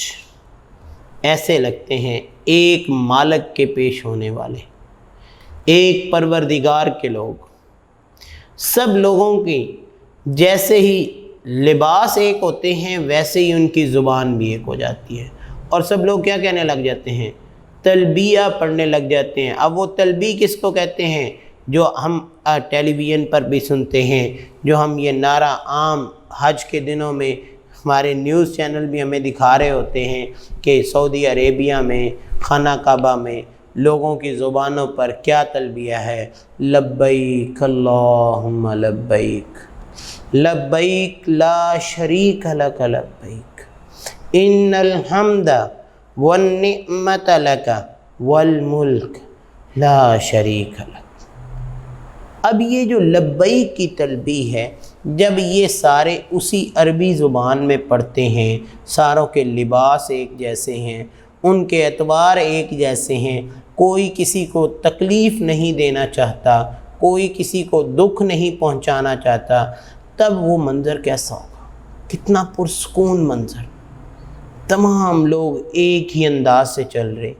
[SPEAKER 2] ایسے لگتے ہیں ایک مالک کے پیش ہونے والے، ایک پروردگار کے لوگ. سب لوگوں کی جیسے ہی لباس ایک ہوتے ہیں ویسے ہی ان کی زبان بھی ایک ہو جاتی ہے، اور سب لوگ کیا کہنے لگ جاتے ہیں؟ تلبیہ پڑھنے لگ جاتے ہیں. اب وہ تلبیہ کس کو کہتے ہیں؟ جو ہم ٹیلی ویژن پر بھی سنتے ہیں، جو ہم یہ نعرہ عام حج کے دنوں میں ہمارے نیوز چینل بھی ہمیں دکھا رہے ہوتے ہیں کہ سعودی عربیہ میں خانہ کعبہ میں لوگوں کی زبانوں پر کیا تلبیہ ہے؟ لبیک اللہم لبیک، لبیک لا شریک لک لبیک، ان الحمد والنعمت لک والملک لا شریک لک. اب یہ جو لبیک کی تلبیہ ہے جب یہ سارے اسی عربی زبان میں پڑھتے ہیں، ساروں کے لباس ایک جیسے ہیں، ان کے اعتبار ایک جیسے ہیں، کوئی کسی کو تکلیف نہیں دینا چاہتا، کوئی کسی کو دکھ نہیں پہنچانا چاہتا، تب وہ منظر کیسا ہوگا؟ کتنا پرسکون منظر، تمام لوگ ایک ہی انداز سے چل رہے،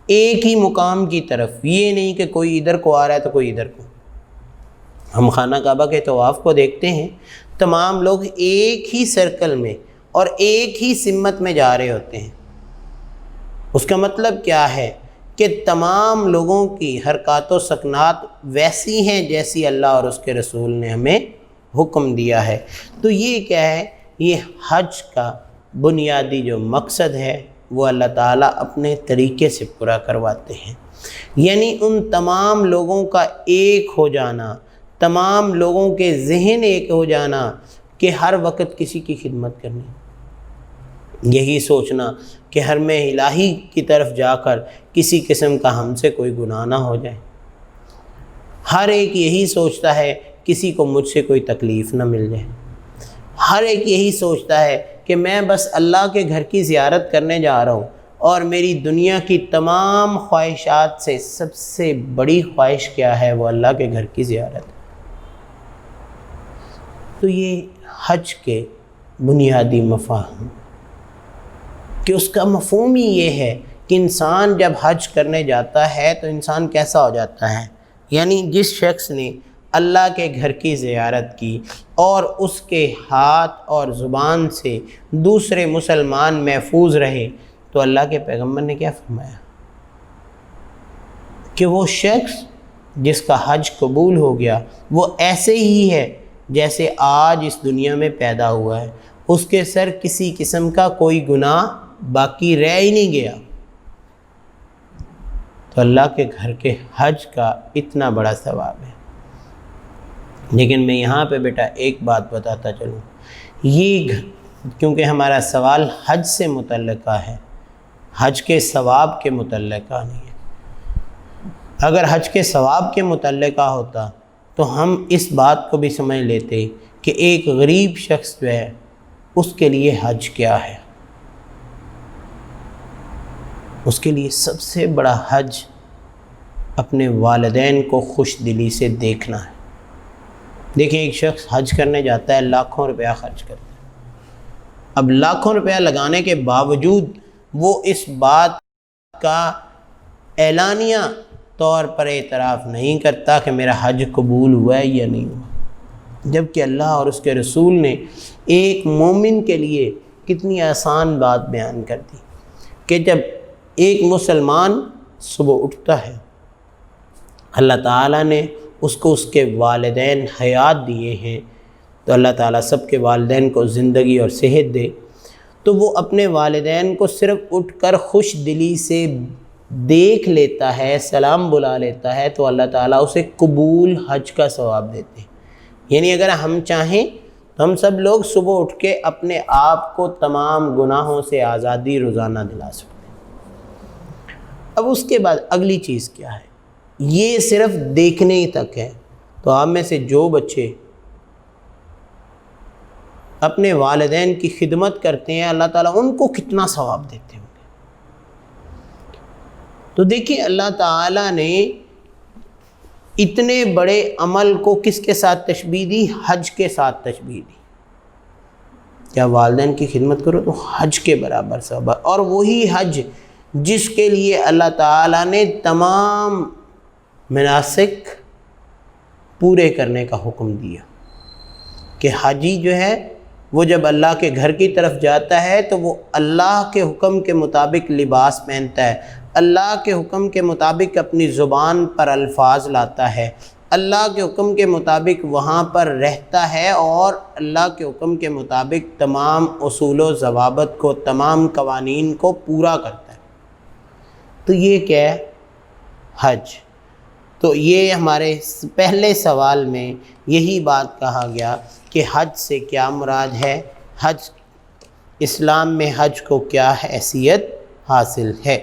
[SPEAKER 2] ایک ہی مقام کی طرف، یہ نہیں کہ کوئی ادھر کو آ رہا ہے تو کوئی ادھر کو۔ ہم خانہ کعبہ کے طواف کو دیکھتے ہیں، تمام لوگ ایک ہی سرکل میں اور ایک ہی سمت میں جا رہے ہوتے ہیں۔ اس کا مطلب کیا ہے کہ تمام لوگوں کی حرکات و سکنات ویسی ہیں جیسی اللہ اور اس کے رسول نے ہمیں حکم دیا ہے۔ تو یہ کیا ہے؟ یہ حج کا بنیادی جو مقصد ہے وہ اللہ تعالیٰ اپنے طریقے سے پورا کرواتے ہیں، یعنی ان تمام لوگوں کا ایک ہو جانا، تمام لوگوں کے ذہن ایک ہو جانا کہ ہر وقت کسی کی خدمت کرنی، یہی سوچنا کہ حرم الہی کی طرف جا کر کسی قسم کا ہم سے کوئی گناہ نہ ہو جائے، ہر ایک یہی سوچتا ہے کسی کو مجھ سے کوئی تکلیف نہ مل جائے، ہر ایک یہی سوچتا ہے کہ میں بس اللہ کے گھر کی زیارت کرنے جا رہا ہوں، اور میری دنیا کی تمام خواہشات سے سب سے بڑی خواہش کیا ہے؟ وہ اللہ کے گھر کی زیارت۔ تو یہ حج کے بنیادی مفاہیم، کہ اس کا مفہوم ہی یہ ہے کہ انسان جب حج کرنے جاتا ہے تو انسان کیسا ہو جاتا ہے، یعنی جس شخص نے اللہ کے گھر کی زیارت کی اور اس کے ہاتھ اور زبان سے دوسرے مسلمان محفوظ رہے، تو اللہ کے پیغمبر نے کیا فرمایا کہ وہ شخص جس کا حج قبول ہو گیا وہ ایسے ہی ہے جیسے آج اس دنیا میں پیدا ہوا ہے، اس کے سر کسی قسم کا کوئی گناہ باقی رہ ہی نہیں گیا۔ تو اللہ کے گھر کے حج کا اتنا بڑا ثواب ہے۔ لیکن میں یہاں پہ بیٹا ایک بات بتاتا چلوں، یہ کیونکہ ہمارا سوال حج سے متعلقہ ہے، حج کے ثواب کے متعلقہ نہیں ہے۔ اگر حج کے ثواب کے متعلقہ ہوتا تو ہم اس بات کو بھی سمجھ لیتے کہ ایک غریب شخص جو ہے اس کے لیے حج کیا ہے۔ اس کے لیے سب سے بڑا حج اپنے والدین کو خوش دلی سے دیکھنا ہے۔ دیکھیں، ایک شخص حج کرنے جاتا ہے، لاکھوں روپیہ خرچ کرتا ہے، اب لاکھوں روپیہ لگانے کے باوجود وہ اس بات کا اعلانیہ طور پر اعتراف نہیں کرتا کہ میرا حج قبول ہوا ہے یا نہیں ہوا، جبکہ اللہ اور اس کے رسول نے ایک مومن کے لیے کتنی آسان بات بیان کر دی کہ جب ایک مسلمان صبح اٹھتا ہے، اللہ تعالیٰ نے اس کو اس کے والدین حیات دیے ہیں، تو اللہ تعالیٰ سب کے والدین کو زندگی اور صحت دے، تو وہ اپنے والدین کو صرف اٹھ کر خوش دلی سے دیکھ لیتا ہے، سلام بلا لیتا ہے، تو اللہ تعالیٰ اسے قبول حج کا ثواب دیتے ہیں۔ یعنی اگر ہم چاہیں تو ہم سب لوگ صبح اٹھ کے اپنے آپ کو تمام گناہوں سے آزادی روزانہ دلا سکتے ہیں۔ اب اس کے بعد اگلی چیز کیا ہے؟ یہ صرف دیکھنے ہی تک ہے۔ تو آپ میں سے جو بچے اپنے والدین کی خدمت کرتے ہیں، اللہ تعالیٰ ان کو کتنا ثواب دیتے ہوں گے۔ تو دیکھیں، اللہ تعالیٰ نے اتنے بڑے عمل کو کس کے ساتھ تشبیہ دی؟ حج کے ساتھ تشبیہ دی۔ کیا والدین کی خدمت کرو تو حج کے برابر ثواب، اور وہی حج جس کے لیے اللہ تعالیٰ نے تمام مناسک پورے کرنے کا حکم دیا کہ حاجی جو ہے وہ جب اللہ کے گھر کی طرف جاتا ہے تو وہ اللہ کے حکم کے مطابق لباس پہنتا ہے، اللہ کے حکم کے مطابق اپنی زبان پر الفاظ لاتا ہے، اللہ کے حکم کے مطابق وہاں پر رہتا ہے، اور اللہ کے حکم کے مطابق تمام اصول و ضوابط کو، تمام قوانین کو پورا کرتا ہے۔ تو یہ کیا ہے؟ حج۔ تو یہ ہمارے پہلے سوال میں یہی بات کہا گیا کہ حج سے کیا مراد ہے، حج اسلام میں حج کو کیا حیثیت حاصل ہے۔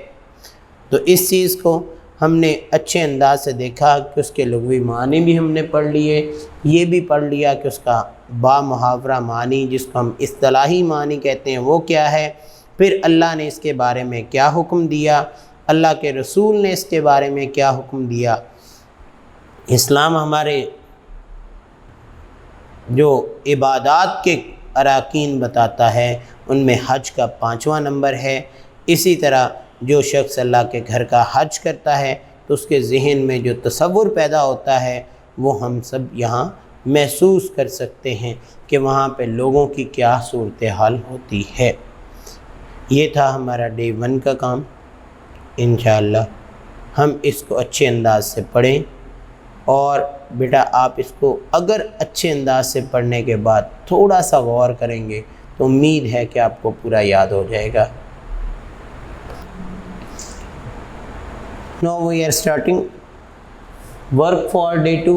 [SPEAKER 2] تو اس چیز کو ہم نے اچھے انداز سے دیکھا کہ اس کے لغوی معنی بھی ہم نے پڑھ لیے، یہ بھی پڑھ لیا کہ اس کا بامحاورہ معنی جس کو ہم اصطلاحی معنی کہتے ہیں وہ کیا ہے، پھر اللہ نے اس کے بارے میں کیا حکم دیا، اللہ کے رسول نے اس کے بارے میں کیا حکم دیا۔ اسلام ہمارے جو عبادات کے اراکین بتاتا ہے ان میں حج کا 5واں نمبر ہے۔ اسی طرح جو شخص اللہ کے گھر کا حج کرتا ہے تو اس کے ذہن میں جو تصور پیدا ہوتا ہے وہ ہم سب یہاں محسوس کر سکتے ہیں کہ وہاں پہ لوگوں کی کیا صورتحال ہوتی ہے۔ یہ تھا ہمارا ڈے 1 کا کام۔ انشاءاللہ ہم اس کو اچھے انداز سے پڑھیں، اور بیٹا آپ اس کو اگر اچھے انداز سے پڑھنے کے بعد تھوڑا سا غور کریں گے تو امید ہے کہ آپ کو پورا یاد ہو جائے گا۔ Now we are starting work for day 2.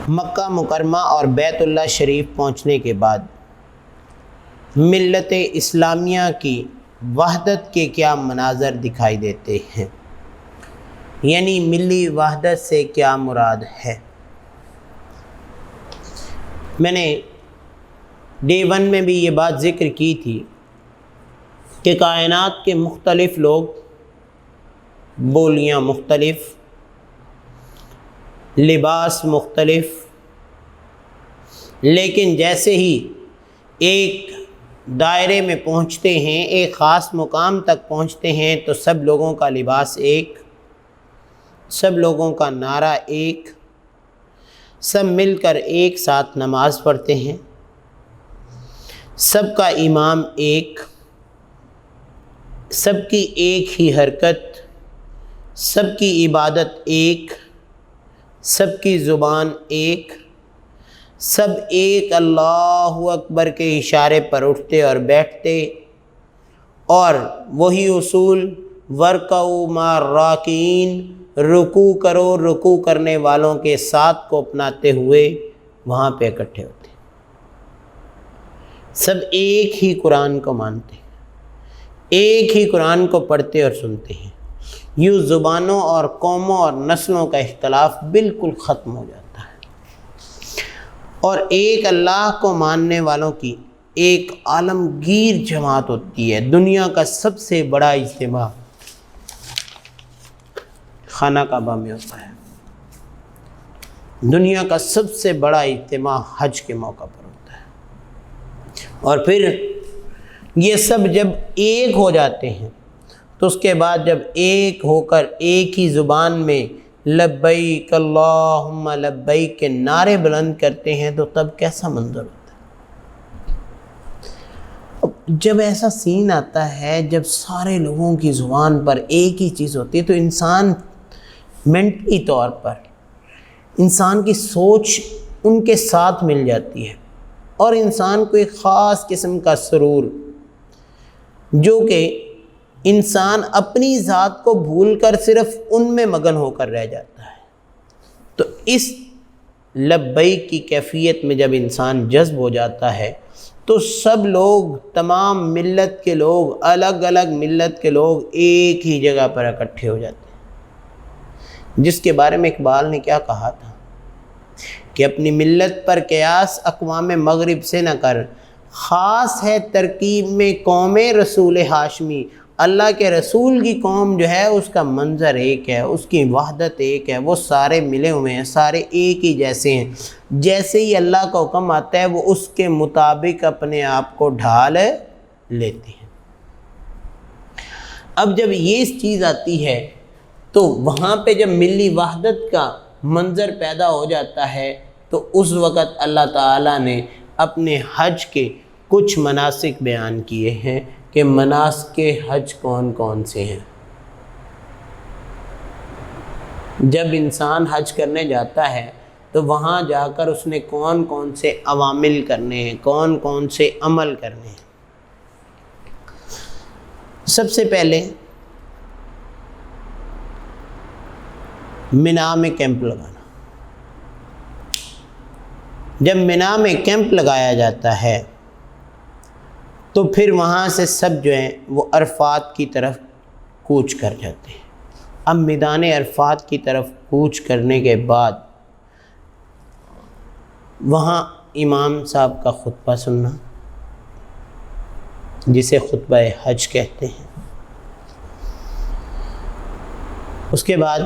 [SPEAKER 2] مکہ مکرمہ اور بیت اللہ شریف پہنچنے کے بعد ملت اسلامیہ کی وحدت کے کیا مناظر دکھائی دیتے ہیں، یعنی ملی وحدت سے کیا مراد ہے۔ میں نے ڈے 1 میں بھی یہ بات ذکر کی تھی کہ کائنات کے مختلف لوگ، بولیاں مختلف، لباس مختلف، لیکن جیسے ہی ایک دائرے میں پہنچتے ہیں، ایک خاص مقام تک پہنچتے ہیں تو سب لوگوں کا لباس ایک، سب لوگوں کا نعرہ ایک، سب مل کر ایک ساتھ نماز پڑھتے ہیں، سب کا امام ایک، سب کی ایک ہی حرکت، سب کی عبادت ایک، سب کی زبان ایک، سب ایک اللہ اکبر کے اشارے پر اٹھتے اور بیٹھتے، اور وہی اصول ورکعوا مع الراکعین، رکوع کرو رکوع کرنے والوں کے ساتھ کو اپناتے ہوئے وہاں پہ اکٹھے ہوتے ہیں۔ سب ایک ہی قرآن کو مانتے ہیں، ایک ہی قرآن کو پڑھتے اور سنتے ہیں۔ یوں زبانوں اور قوموں اور نسلوں کا اختلاف بالکل ختم ہو جاتا ہے، اور ایک اللہ کو ماننے والوں کی ایک عالمگیر جماعت ہوتی ہے۔ دنیا کا سب سے بڑا اجتماع خانہ کعبہ میں ہوتا ہے، دنیا کا سب سے بڑا اجتماع حج کے موقع پر ہوتا ہے، اور پھر یہ سب جب ایک ہو جاتے ہیں تو اس کے بعد جب ایک ہو کر ایک ہی زبان میں لبیک اللہم لبیک کے نعرے بلند کرتے ہیں تو تب کیسا منظر ہوتا ہے۔ اب جب ایسا سین آتا ہے، جب سارے لوگوں کی زبان پر ایک ہی چیز ہوتی ہے تو انسان مینٹلی طور پر، انسان کی سوچ ان کے ساتھ مل جاتی ہے، اور انسان کو ایک خاص قسم کا سرور، جو کہ انسان اپنی ذات کو بھول کر صرف ان میں مگن ہو کر رہ جاتا ہے۔ تو اس لبیک کی کیفیت میں جب انسان جذب ہو جاتا ہے تو سب لوگ، تمام ملت کے لوگ، الگ الگ ملت کے لوگ ایک ہی جگہ پر اکٹھے ہو جاتے ہیں، جس کے بارے میں اقبال نے کیا کہا تھا کہ اپنی ملت پر قیاس اقوام مغرب سے نہ کر، خاص ہے ترکیب میں قوم رسول ہاشمی۔ اللہ کے رسول کی قوم جو ہے اس کا منظر ایک ہے، اس کی وحدت ایک ہے، وہ سارے ملے ہوئے ہیں، سارے ایک ہی جیسے ہیں، جیسے ہی اللہ کا حکم آتا ہے وہ اس کے مطابق اپنے آپ کو ڈھال لیتے ہیں۔ اب جب یہ چیز آتی ہے تو وہاں پہ جب ملی وحدت کا منظر پیدا ہو جاتا ہے تو اس وقت اللہ تعالیٰ نے اپنے حج کے کچھ مناسک بیان کیے ہیں کہ مناسک حج کون کون سے ہیں۔ جب انسان حج کرنے جاتا ہے تو وہاں جا کر اس نے کون کون سے عوامل کرنے ہیں، کون کون سے عمل کرنے ہیں۔ سب سے پہلے مینا میں کیمپ لگانا۔ جب مینا میں کیمپ لگایا جاتا ہے تو پھر وہاں سے سب جو ہیں وہ عرفات کی طرف کوچ کر جاتے ہیں۔ اب میدان عرفات کی طرف کوچ کرنے کے بعد وہاں امام صاحب کا خطبہ سننا، جسے خطبہ حج کہتے ہیں۔ اس کے بعد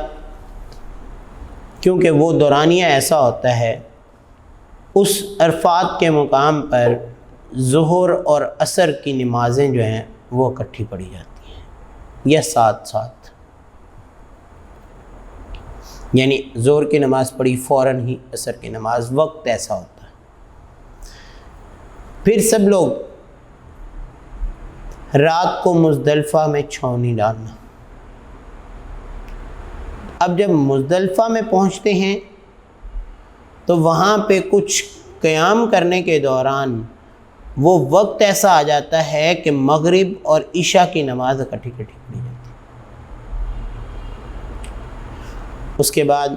[SPEAKER 2] کیونکہ وہ دورانیہ ایسا ہوتا ہے، اس عرفات کے مقام پر ظہر اور عصر کی نمازیں جو ہیں وہ اکٹھی پڑھی جاتی ہیں، یا ساتھ ساتھ، یعنی ظہر کی نماز پڑھی فوراً ہی عصر کی نماز، وقت ایسا ہوتا ہے۔ پھر سب لوگ رات کو مزدلفہ میں چھاؤنی ڈالنا۔ اب جب مزدلفہ میں پہنچتے ہیں تو وہاں پہ کچھ قیام کرنے کے دوران وہ وقت ایسا آ جاتا ہے کہ مغرب اور عشاء کی نماز اکٹھی پڑھی جاتی ہے۔ اس کے بعد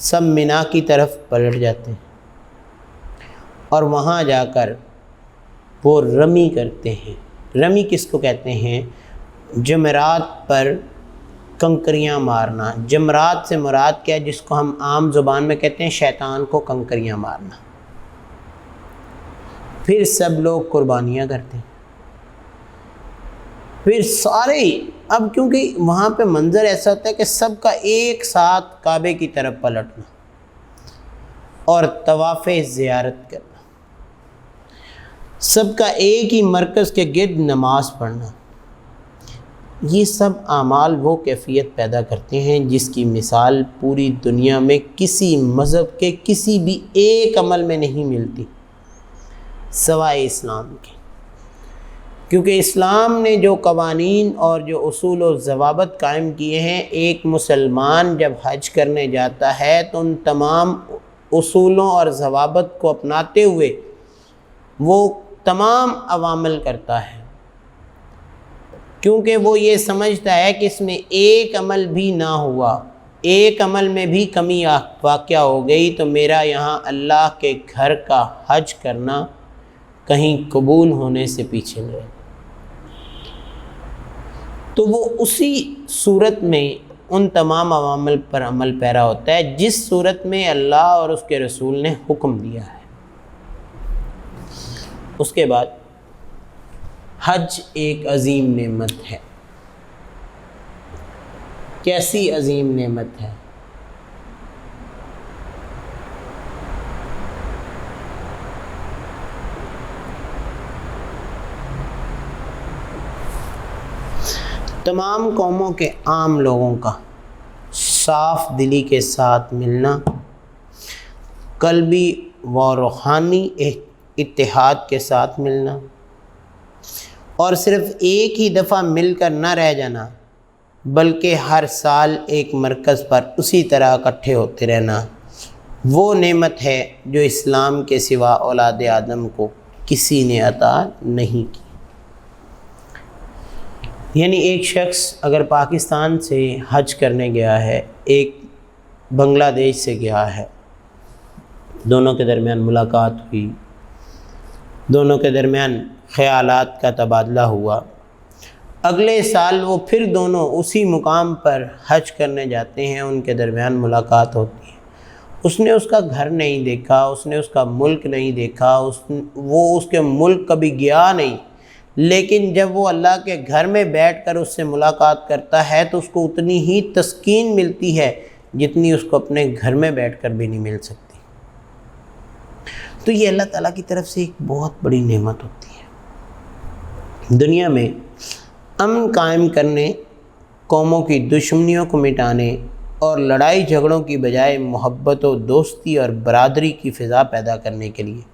[SPEAKER 2] سب منا کی طرف پلٹ جاتے ہیں اور وہاں جا کر وہ رمی کرتے ہیں۔ رمی کس کو کہتے ہیں؟ جمرات پر کنکریاں مارنا۔ جمرات سے مراد کیا ہے؟ جس کو ہم عام زبان میں کہتے ہیں شیطان کو کنکریاں مارنا۔ پھر سب لوگ قربانیاں کرتے ہیں، پھر سارے، اب کیونکہ وہاں پہ منظر ایسا ہوتا ہے کہ سب کا ایک ساتھ کعبے کی طرف پلٹنا اور طواف زیارت کرنا، سب کا ایک ہی مرکز کے گرد نماز پڑھنا، یہ سب اعمال وہ کیفیت پیدا کرتے ہیں جس کی مثال پوری دنیا میں کسی مذہب کے کسی بھی ایک عمل میں نہیں ملتی سوائے اسلام کے۔ کیونکہ اسلام نے جو قوانین اور جو اصول و ضوابط قائم کیے ہیں، ایک مسلمان جب حج کرنے جاتا ہے تو ان تمام اصولوں اور ضوابط کو اپناتے ہوئے وہ تمام عوامل کرتا ہے، کیونکہ وہ یہ سمجھتا ہے کہ اس میں ایک عمل بھی نہ ہوا، ایک عمل میں بھی کمی واقع ہو گئی تو میرا یہاں اللہ کے گھر کا حج کرنا کہیں قبول ہونے سے پیچھے نہ رہے۔ تو وہ اسی صورت میں ان تمام عوامل پر عمل پیرا ہوتا ہے جس صورت میں اللہ اور اس کے رسول نے حکم دیا ہے۔ اس کے بعد حج ایک عظیم نعمت ہے۔ کیسی عظیم نعمت ہے؟ تمام قوموں کے عام لوگوں کا صاف دلی کے ساتھ ملنا، قلبی و روحانی اتحاد کے ساتھ ملنا، اور صرف ایک ہی دفعہ مل کر نہ رہ جانا بلکہ ہر سال ایک مرکز پر اسی طرح اکٹھے ہوتے رہنا، وہ نعمت ہے جو اسلام کے سوا اولاد آدم کو کسی نے عطا نہیں کی۔ یعنی ایک شخص اگر پاکستان سے حج کرنے گیا ہے، ایک بنگلہ دیش سے گیا ہے، دونوں کے درمیان ملاقات ہوئی، دونوں کے درمیان خیالات کا تبادلہ ہوا، اگلے سال وہ پھر دونوں اسی مقام پر حج کرنے جاتے ہیں، ان کے درمیان ملاقات ہوتی ہے، اس نے اس کا گھر نہیں دیکھا، اس نے اس کا ملک نہیں دیکھا، وہ اس کے ملک کبھی گیا نہیں، لیکن جب وہ اللہ کے گھر میں بیٹھ کر اس سے ملاقات کرتا ہے تو اس کو اتنی ہی تسکین ملتی ہے جتنی اس کو اپنے گھر میں بیٹھ کر بھی نہیں مل سکتی۔ تو یہ اللہ تعالیٰ کی طرف سے ایک بہت بڑی نعمت ہوتی ہے۔ دنیا میں امن قائم کرنے، قوموں کی دشمنیوں کو مٹانے اور لڑائی جھگڑوں کی بجائے محبت و دوستی اور برادری کی فضا پیدا کرنے کے لیے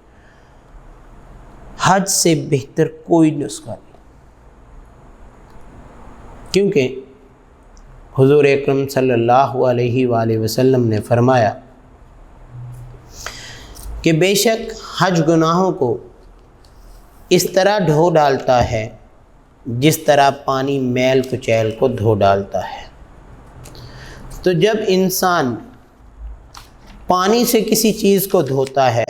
[SPEAKER 2] حج سے بہتر کوئی نسخہ نہیں، کیونکہ حضور اکرم صلی اللہ علیہ وآلہ وسلم نے فرمایا کہ بے شک حج گناہوں کو اس طرح دھو ڈالتا ہے جس طرح پانی میل کچیل کو دھو ڈالتا ہے۔ تو جب انسان پانی سے کسی چیز کو دھوتا ہے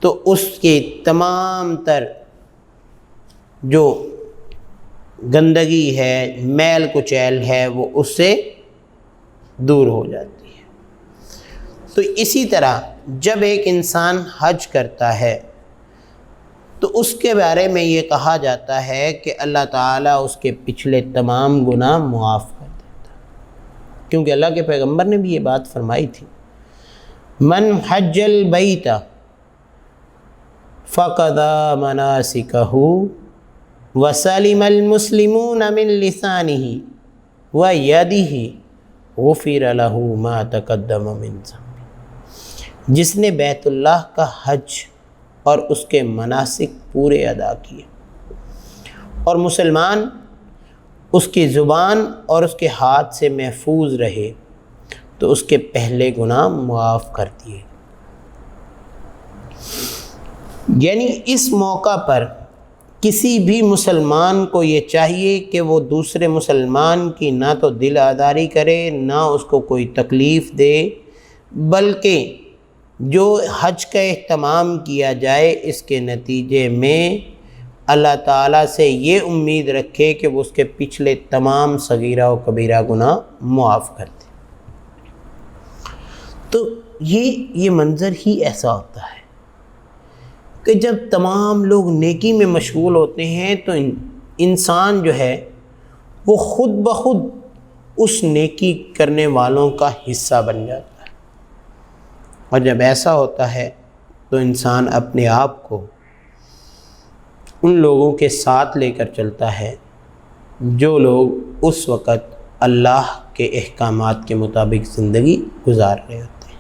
[SPEAKER 2] تو اس کے تمام تر جو گندگی ہے، میل کچیل ہے، وہ اس سے دور ہو جاتی ہے۔ تو اسی طرح جب ایک انسان حج کرتا ہے تو اس کے بارے میں یہ کہا جاتا ہے کہ اللہ تعالیٰ اس کے پچھلے تمام گناہ معاف کر دیتا ہے، کیونکہ اللہ کے پیغمبر نے بھی یہ بات فرمائی تھی، من حج البیت فقضى مناسکہ وسلم المسلمون من لسانہ ویدہ غفر له ما تقدم من ذنبہ۔ جس نے بیت اللہ کا حج اور اس کے مناسک پورے ادا کیے اور مسلمان اس کی زبان اور اس کے ہاتھ سے محفوظ رہے تو اس کے پہلے گناہ معاف کر دیے۔ یعنی اس موقع پر کسی بھی مسلمان کو یہ چاہیے کہ وہ دوسرے مسلمان کی نہ تو دل آزاری کرے، نہ اس کو کوئی تکلیف دے، بلکہ جو حج کا اہتمام کیا جائے اس کے نتیجے میں اللہ تعالیٰ سے یہ امید رکھے کہ وہ اس کے پچھلے تمام صغیرہ و کبیرہ گناہ معاف کر دے۔ تو یہ منظر ہی ایسا ہوتا ہے کہ جب تمام لوگ نیکی میں مشغول ہوتے ہیں تو انسان جو ہے وہ خود بخود اس نیکی کرنے والوں کا حصہ بن جاتا ہے، اور جب ایسا ہوتا ہے تو انسان اپنے آپ کو ان لوگوں کے ساتھ لے کر چلتا ہے جو لوگ اس وقت اللہ کے احکامات کے مطابق زندگی گزار رہے ہوتے ہیں۔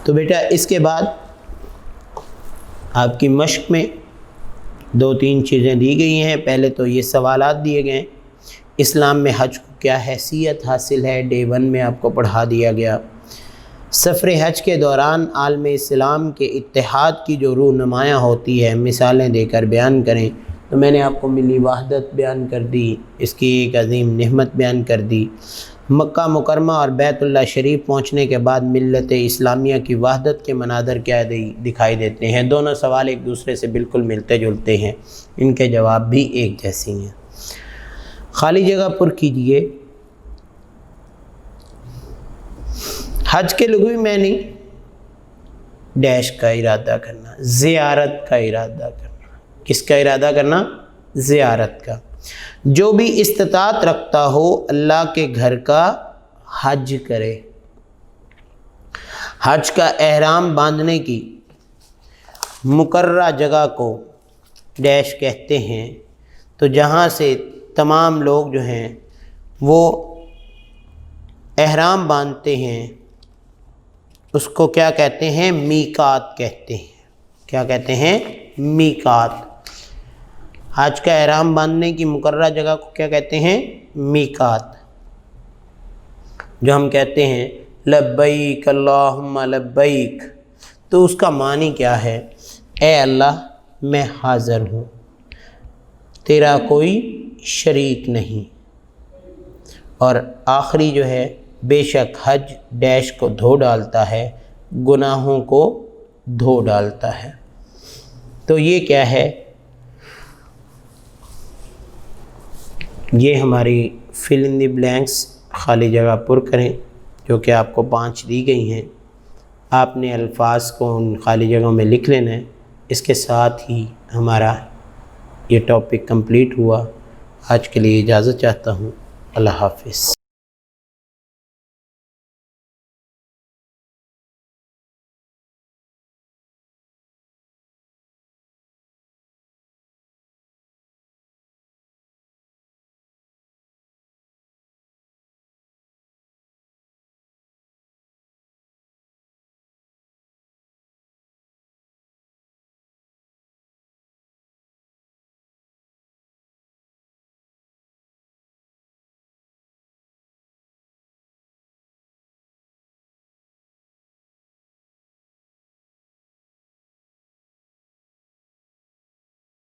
[SPEAKER 2] تو بیٹا اس کے بعد آپ کی مشق میں 2-3 چیزیں دی گئی ہیں۔ پہلے تو یہ سوالات دیے گئے ہیں، اسلام میں حج کو کیا حیثیت حاصل ہے، ڈے 1 میں آپ کو پڑھا دیا گیا۔ سفر حج کے دوران عالم اسلام کے اتحاد کی جو روح نمایاں ہوتی ہے، مثالیں دے کر بیان کریں، تو میں نے آپ کو ملی وحدت بیان کر دی، اس کی ایک عظیم نعمت بیان کر دی۔ مکہ مکرمہ اور بیت اللہ شریف پہنچنے کے بعد ملت اسلامیہ کی وحدت کے مناظر کیا دکھائی دیتے ہیں۔ دونوں سوال ایک دوسرے سے بالکل ملتے جلتے ہیں، ان کے جواب بھی ایک جیسے ہیں۔ خالی جگہ پر کیجئے۔ حج کے لغوی معنی ڈیش کا ارادہ کرنا، زیارت کا ارادہ کرنا۔ کس کا ارادہ کرنا؟ زیارت کا۔ جو بھی استطاعت رکھتا ہو اللہ کے گھر کا حج کرے۔ حج کا احرام باندھنے کی مقررہ جگہ کو ڈیش کہتے ہیں، تو جہاں سے تمام لوگ جو ہیں وہ احرام باندھتے ہیں اس کو کیا کہتے ہیں؟ میقات کہتے ہیں۔ کیا کہتے ہیں؟ میقات۔ حج کا احرام باندھنے کی مقررہ جگہ کو کیا کہتے ہیں؟ میقات۔ جو ہم کہتے ہیں لبیک اللہم لبیک، تو اس کا معنی کیا ہے؟ اے اللہ میں حاضر ہوں، تیرا کوئی شریک نہیں۔ اور آخری جو ہے بے شک حج ڈیش کو دھو ڈالتا ہے، گناہوں کو دھو ڈالتا ہے۔ تو یہ کیا ہے؟ یہ ہماری فل ان دی بلینکس، خالی جگہ پر کریں، جو کہ آپ کو 5 دی گئی ہیں۔ آپ نے الفاظ کو ان خالی جگہوں میں لکھ لینا ہے۔ اس کے ساتھ ہی ہمارا یہ ٹاپک کمپلیٹ ہوا۔ آج کے لیے اجازت چاہتا ہوں۔ اللہ حافظ۔